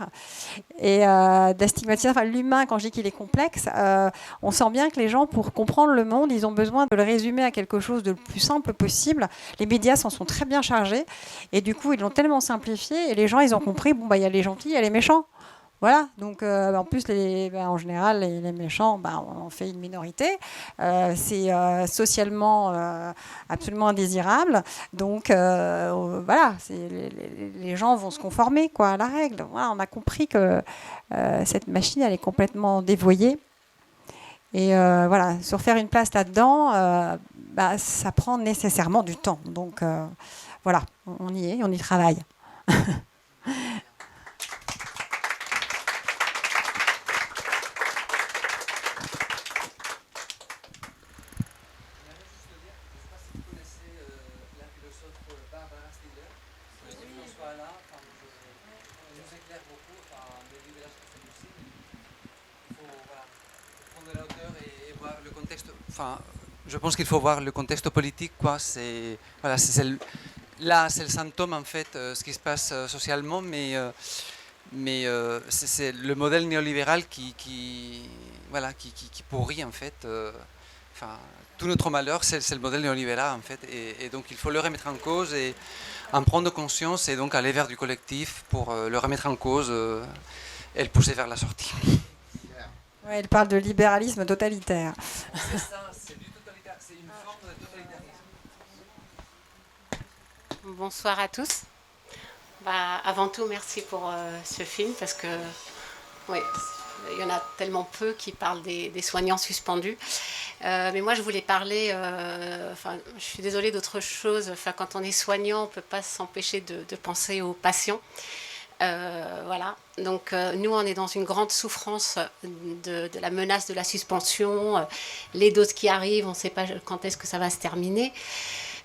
Et de la stigmatisation, enfin, l'humain, quand je dis qu'il est complexe, on sent bien que les gens, pour comprendre le monde, ils ont besoin de le résumer à quelque chose de le plus simple possible. Les médias s'en sont très bien chargés. Et du coup, ils l'ont tellement simplifié. Et les gens, ils ont compris, bon, bah, il y a les gentils, il y a les méchants. Voilà, donc en plus, en général, les méchants, on en fait une minorité. C'est socialement absolument indésirable. Donc voilà, les gens vont se conformer quoi, à la règle. Voilà, on a compris que cette machine, elle est complètement dévoyée. Et voilà, se refaire une place là-dedans, ça prend nécessairement du temps. Donc voilà, on y est, on y travaille. Enfin, je pense qu'il faut voir le contexte politique, quoi. Là, c'est le symptôme, en fait, ce qui se passe socialement, mais c'est le modèle néolibéral qui pourrit, en fait. Tout notre malheur, c'est le modèle néolibéral, en fait. Et donc, il faut le remettre en cause et en prendre conscience et donc aller vers du collectif pour le remettre en cause et le pousser vers la sortie. Ouais, elle parle de libéralisme totalitaire. C'est ça, c'est du totalitaire, c'est une forme de totalitarisme. Bonsoir à tous. Avant tout, merci pour ce film parce que il y en a tellement peu qui parlent des soignants suspendus. Mais moi, je voulais parler. Je suis désolée d'autre chose. Quand on est soignant, on ne peut pas s'empêcher de penser aux patients. Voilà. Donc, nous, on est dans une grande souffrance de la menace de la suspension. Les doses qui arrivent, on ne sait pas quand est-ce que ça va se terminer.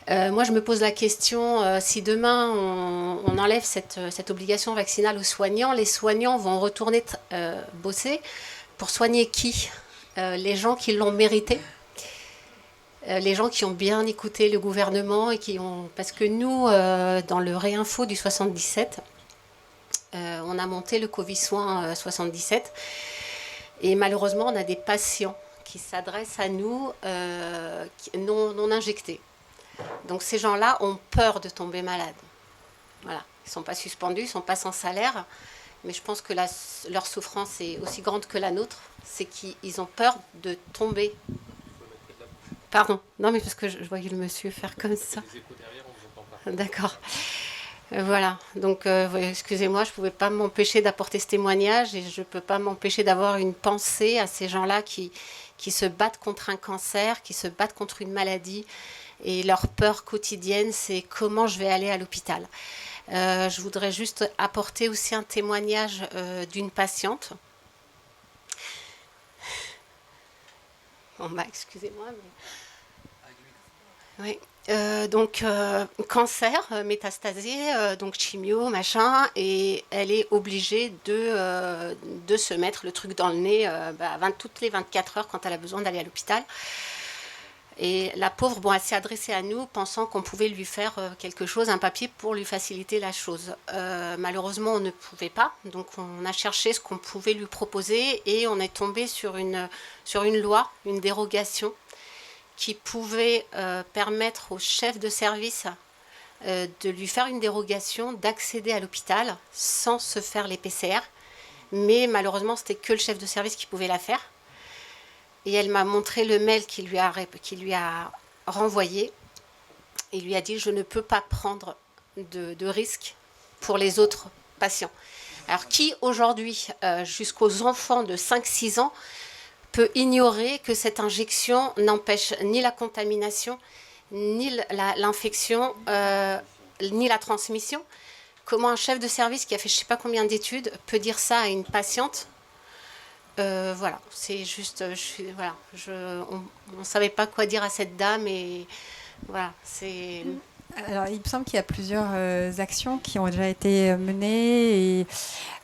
Moi, je me pose la question, si demain on enlève cette obligation vaccinale aux soignants, les soignants vont retourner bosser pour soigner qui ? Les gens qui l'ont mérité, les gens qui ont bien écouté le gouvernement et qui ont... Parce que nous, dans le Réinfo du 77, on a monté le Covid-Soin 77 et malheureusement, on a des patients qui s'adressent à nous non injectés. Donc ces gens-là ont peur de tomber malades. Voilà. Ils ne sont pas suspendus, ils ne sont pas sans salaire, mais je pense que leur souffrance est aussi grande que la nôtre. C'est qu'ils ont peur de tomber. Pardon, non mais parce que je voyais le monsieur faire comme ça. D'accord. Voilà, donc excusez-moi, je ne pouvais pas m'empêcher d'apporter ce témoignage et je ne peux pas m'empêcher d'avoir une pensée à ces gens-là qui se battent contre un cancer, qui se battent contre une maladie. Et leur peur quotidienne, c'est comment je vais aller à l'hôpital. Je voudrais juste apporter aussi un témoignage d'une patiente. Excusez-moi. Mais... Oui. Cancer métastasé, donc chimio, machin, et elle est obligée de se mettre le truc dans le nez toutes les 24 heures quand elle a besoin d'aller à l'hôpital. Et la pauvre, elle s'est adressée à nous pensant qu'on pouvait lui faire quelque chose, un papier pour lui faciliter la chose. Malheureusement, on ne pouvait pas, donc on a cherché ce qu'on pouvait lui proposer et on est tombé sur une loi, une dérogation qui pouvait permettre au chef de service de lui faire une dérogation, d'accéder à l'hôpital sans se faire les PCR. Mais malheureusement, c'était que le chef de service qui pouvait la faire. Et elle m'a montré le mail qu'il lui a renvoyé. Il lui a dit « Je ne peux pas prendre de risques pour les autres patients ». Alors qui aujourd'hui, jusqu'aux enfants de 5-6 ans, peut ignorer que cette injection n'empêche ni la contamination, ni l'infection, ni la transmission ? Comment un chef de service qui a fait je ne sais pas combien d'études peut dire ça à une patiente ? Voilà, c'est juste, on ne savait pas quoi dire à cette dame et voilà, c'est... Alors, il me semble qu'il y a plusieurs actions qui ont déjà été menées et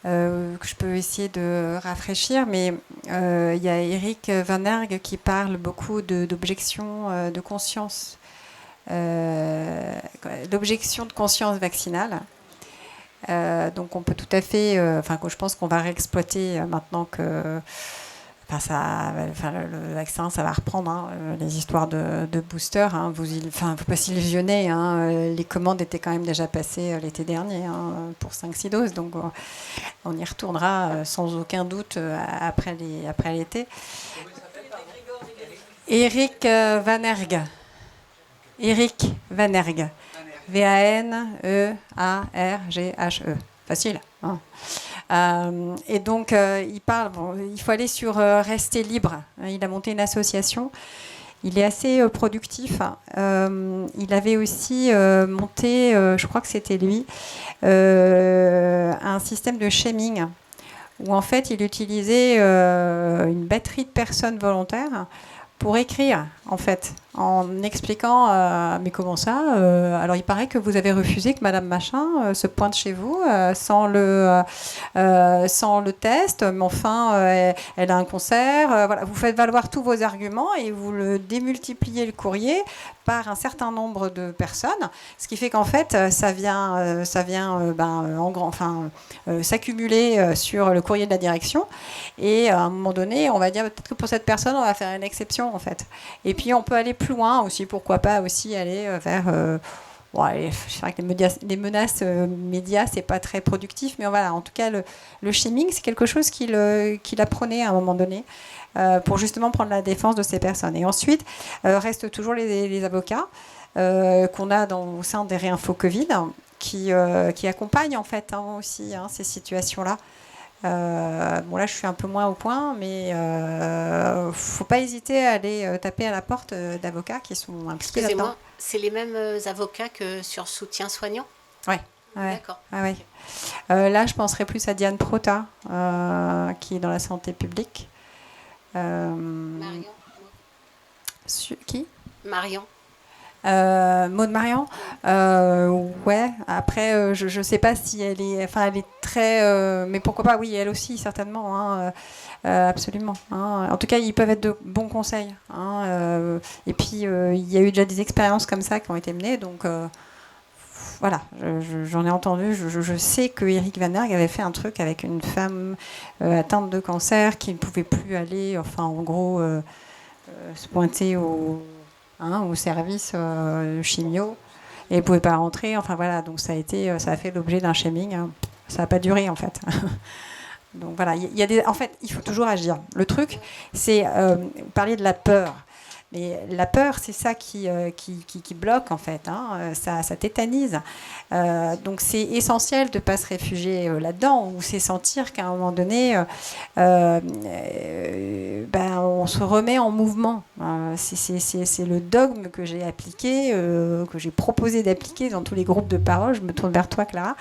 que je peux essayer de rafraîchir, mais il y a Eric Van Erg qui parle beaucoup d'objection de conscience, d'objection de conscience vaccinale. Donc on peut tout à fait, je pense qu'on va réexploiter maintenant que le vaccin, ça va reprendre, hein, les histoires de booster. Hein, faut pas s'illusionner. Hein, les commandes étaient quand même déjà passées l'été dernier, hein, pour 5-6 doses. Donc on y retournera sans aucun doute après l'été. Eric Van Erg. Eric Van Erg. VanearghE. Facile. Hein. Et donc, il parle, il faut aller sur Rester libre. Il a monté une association. Il est assez productif. Il avait aussi monté, je crois que c'était lui, un système de shaming où en fait il utilisait une batterie de personnes volontaires pour écrire, en fait, en expliquant mais comment ça alors il paraît que vous avez refusé que Madame Machin se pointe chez vous sans le test, mais enfin elle a un concert, voilà, vous faites valoir tous vos arguments et vous le démultipliez le courrier par un certain nombre de personnes, ce qui fait qu'en fait ça vient s'accumuler sur le courrier de la direction et à un moment donné on va dire peut-être que pour cette personne on va faire une exception en fait, et puis on peut aller plus loin aussi, pourquoi pas aussi aller vers c'est vrai que les menaces médias c'est pas très productif, mais voilà, en tout cas le shaming c'est quelque chose qu'il apprenait à un moment donné pour justement prendre la défense de ces personnes. Et ensuite restent toujours les avocats qu'on a au sein des Réinfo Covid qui accompagnent en fait aussi ces situations-là. Là je suis un peu moins au point, mais faut pas hésiter à aller taper à la porte d'avocats qui sont impliqués là-dedans. Excusez-moi, c'est les mêmes avocats que sur Soutien Soignant ? Ouais. D'accord. Ouais. Là je penserais plus à Diane Prota qui est dans la santé publique. Marion. Qui ? Marion. Maud Marian, ouais. Après, je sais pas si elle est très, mais pourquoi pas. Oui, elle aussi certainement. Hein, absolument. Hein. En tout cas, ils peuvent être de bons conseils. Hein, et puis, il y a eu déjà des expériences comme ça qui ont été menées, donc. Voilà, j'en ai entendu. Je sais que Eric Van Erg avait fait un truc avec une femme atteinte de cancer qui ne pouvait plus aller, enfin, en gros, se pointer au service chimio, et elle ne pouvait pas rentrer. Enfin voilà, donc ça a fait l'objet d'un shaming. Hein. Ça n'a pas duré en fait. Donc voilà, en fait, il faut toujours agir. Le truc, c'est parler de la peur. Mais la peur, c'est ça qui bloque en fait, hein. Ça tétanise. Donc c'est essentiel de ne pas se réfugier là-dedans, ou c'est sentir qu'à un moment donné, on se remet en mouvement. C'est le dogme que j'ai appliqué, que j'ai proposé d'appliquer dans tous les groupes de parole. Je me tourne vers toi, Clara,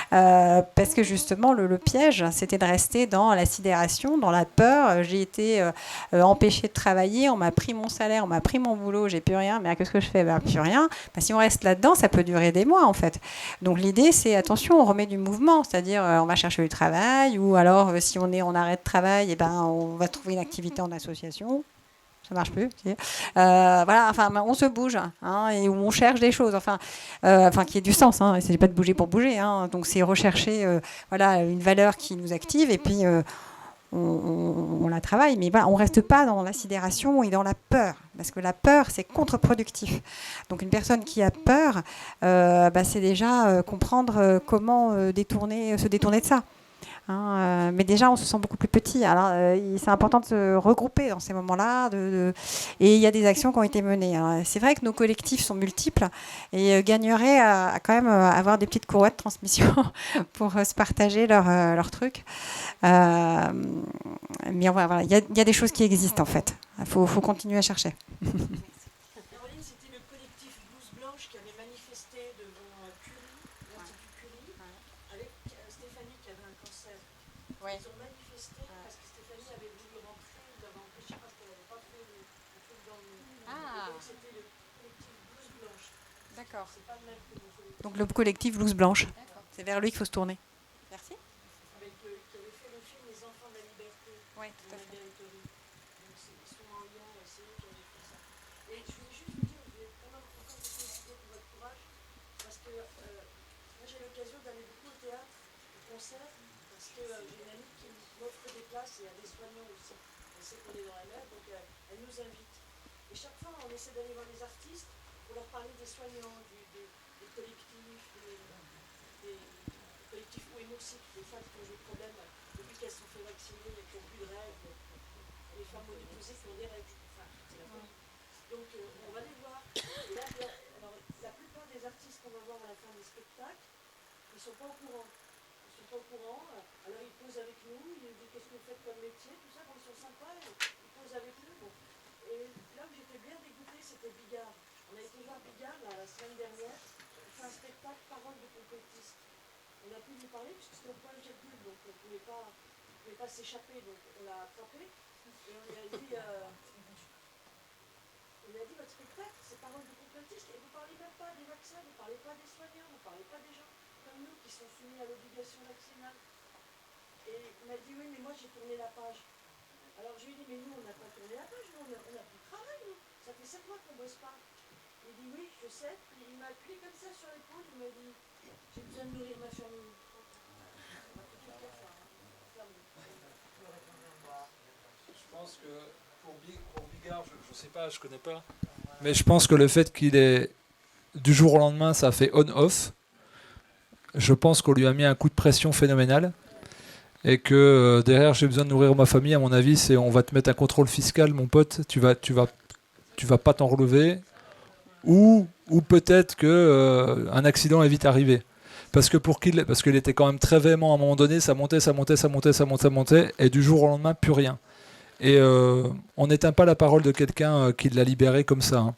parce que justement le piège, c'était de rester dans la sidération, dans la peur. J'ai été empêchée de travailler, on m'a pris mon salaire, on m'a pris mon boulot, j'ai plus rien, mais qu'est-ce que je fais ? Plus rien. Si on reste là-dedans, ça peut durer des mois en fait. Donc l'idée, c'est attention, on remet du mouvement, c'est-à-dire on va chercher du travail, ou alors si on est en arrêt de travail, on va trouver une activité en association. Ça marche plus. Voilà, enfin, on se bouge, hein, et on cherche des choses, qui ait du sens. Hein, il ne s'agit pas de bouger pour bouger. Hein, donc c'est rechercher, une valeur qui nous active, et puis on la travaille, mais voilà, on ne reste pas dans la sidération et dans la peur, parce que la peur, c'est contre-productif. Donc une personne qui a peur, c'est déjà comprendre comment se détourner de ça. Hein, mais déjà, on se sent beaucoup plus petit. Alors, c'est important de se regrouper dans ces moments-là. Et il y a des actions qui ont été menées. Alors, c'est vrai que nos collectifs sont multiples et gagneraient à quand même avoir des petites courroies de transmission pour se partager leurs trucs. Mais voilà, il y a des choses qui existent en fait. Il faut continuer à chercher. Caroline, c'était le collectif Blouse Blanche qui avait manifesté devant l'Institut Curie, avec Stéphanie qui avait un cancer. Oui. Ils ont manifesté parce que Stéphanie avait voulu rentrer, ils l'avaient empêché parce qu'elle n'avait pas fait le truc dans le... Ah. Donc c'était le collectif Blouse Blanche. D'accord. C'est pas le même que mon collectif. Donc le collectif Blouse Blanche. C'est vers lui qu'il faut se tourner. Merci. Avec, qui avait fait le film Les Enfants de la Liberté. Oui, tout à fait. Donc ils sont en lien, c'est eux qui avaient fait ça. Et je voulais juste vous dire, je voulais vraiment encore vous féliciter pour votre courage, parce que moi j'ai l'occasion d'aller beaucoup au théâtre, concert, parce que j'ai une amie qui m'offre des places et il y a des soignants aussi. Elle sait qu'on est dans la mer, donc elle nous invite. Et chaque fois, on essaie d'aller voir les artistes pour leur parler des soignants, des collectifs, des collectifs ou émotifs, des femmes qui ont des problèmes depuis qu'elles se sont fait vacciner et qui n'ont plus de règles, les femmes monopausées qui ont des règles. Enfin, c'est la folie. Donc, on va les voir. Et là, alors, la plupart des artistes qu'on va voir à la fin des spectacles, ils ne sont pas au courant. Ils sont pas au courant. Alors, ils posent avec nous, ils nous disent qu'est-ce que vous faites comme métier, tout ça. Bon, ils sont sympas, ils posent avec nous. Bon. Et là où j'étais bien dégoûtée, c'était Bigard. On a été voir Bigard la semaine dernière. Il fait un spectacle Parole de complétiste. On a pu lui parler puisque c'était au point de jet de bulle, donc on ne pouvait pas s'échapper. Donc on l'a attrapé et on lui a dit votre spectacle, c'est Parole de complétiste et vous ne parlez même pas des vaccins, vous ne parlez pas des soignants, vous ne parlez pas des gens comme nous qui sont soumis à l'obligation vaccinale. Et il m'a dit oui, mais moi j'ai tourné la page. Alors je lui ai dit, mais nous on n'a pas tourné la page, nous on a plus de travail, nous. Ça fait 7 mois qu'on ne bosse pas. Il dit oui, je sais. Puis il m'a appuyé comme ça sur l'épaule, il m'a dit, j'ai besoin de nourrir ma famille. Je pense que pour Bigard, je sais pas, je connais pas. Mais je pense que le fait qu'il est du jour au lendemain, ça a fait on-off. Je pense qu'on lui a mis un coup de pression phénoménal. Et que derrière, j'ai besoin de nourrir ma famille, à mon avis, c'est on va te mettre un contrôle fiscal, mon pote, tu vas pas t'en relever. Ou peut-être que un accident est vite arrivé. Parce qu'il était quand même très véhément à un moment donné, ça montait, et du jour au lendemain, plus rien. Et on n'éteint pas la parole de quelqu'un qui l'a libéré comme ça. Hein.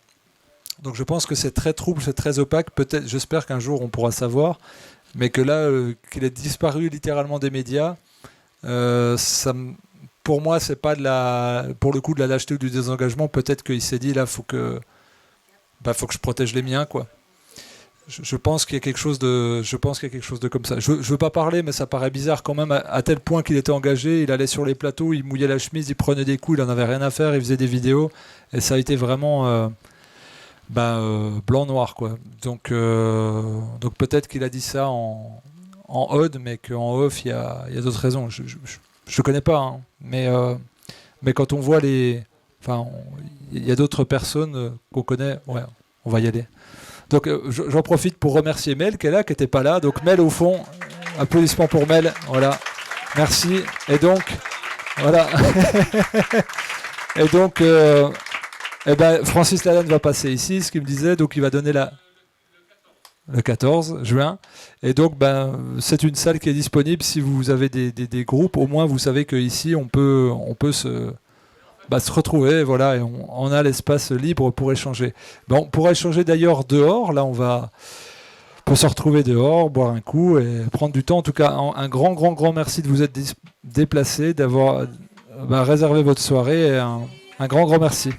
Donc je pense que c'est très trouble, c'est très opaque. Peut-être, j'espère qu'un jour on pourra savoir, mais que là, qu'il ait disparu littéralement des médias, pour moi, c'est pas pour le coup de la lâcheté ou du désengagement. Peut-être qu'il s'est dit là, faut que je protège les miens, quoi. Je pense qu'il y a quelque chose de comme ça. Je veux pas parler, mais ça paraît bizarre quand même à tel point qu'il était engagé. Il allait sur les plateaux, il mouillait la chemise, il prenait des coups, il en avait rien à faire, il faisait des vidéos et ça a été vraiment blanc-noir, quoi. Donc peut-être qu'il a dit ça en ode, mais qu'en off il y a d'autres raisons. Je connais pas, hein, mais quand on voit il y a d'autres personnes qu'on connaît. Ouais, on va y aller. Donc j'en profite pour remercier Mel qui est là, qui n'était pas là. Donc Mel au fond, applaudissements pour Mel. Voilà, merci. Et donc, voilà. Et donc, Francis Lalanne va passer ici, ce qu'il me disait. Donc il va donner le 14 juin. Et donc, c'est une salle qui est disponible. Si vous avez des groupes, au moins vous savez qu'ici on peut se retrouver, voilà, et on a l'espace libre pour échanger. Bon, on pourra échanger d'ailleurs dehors, là on peut se retrouver dehors, boire un coup et prendre du temps. En tout cas, un grand merci de vous être déplacés, d'avoir réservé votre soirée, et un grand merci.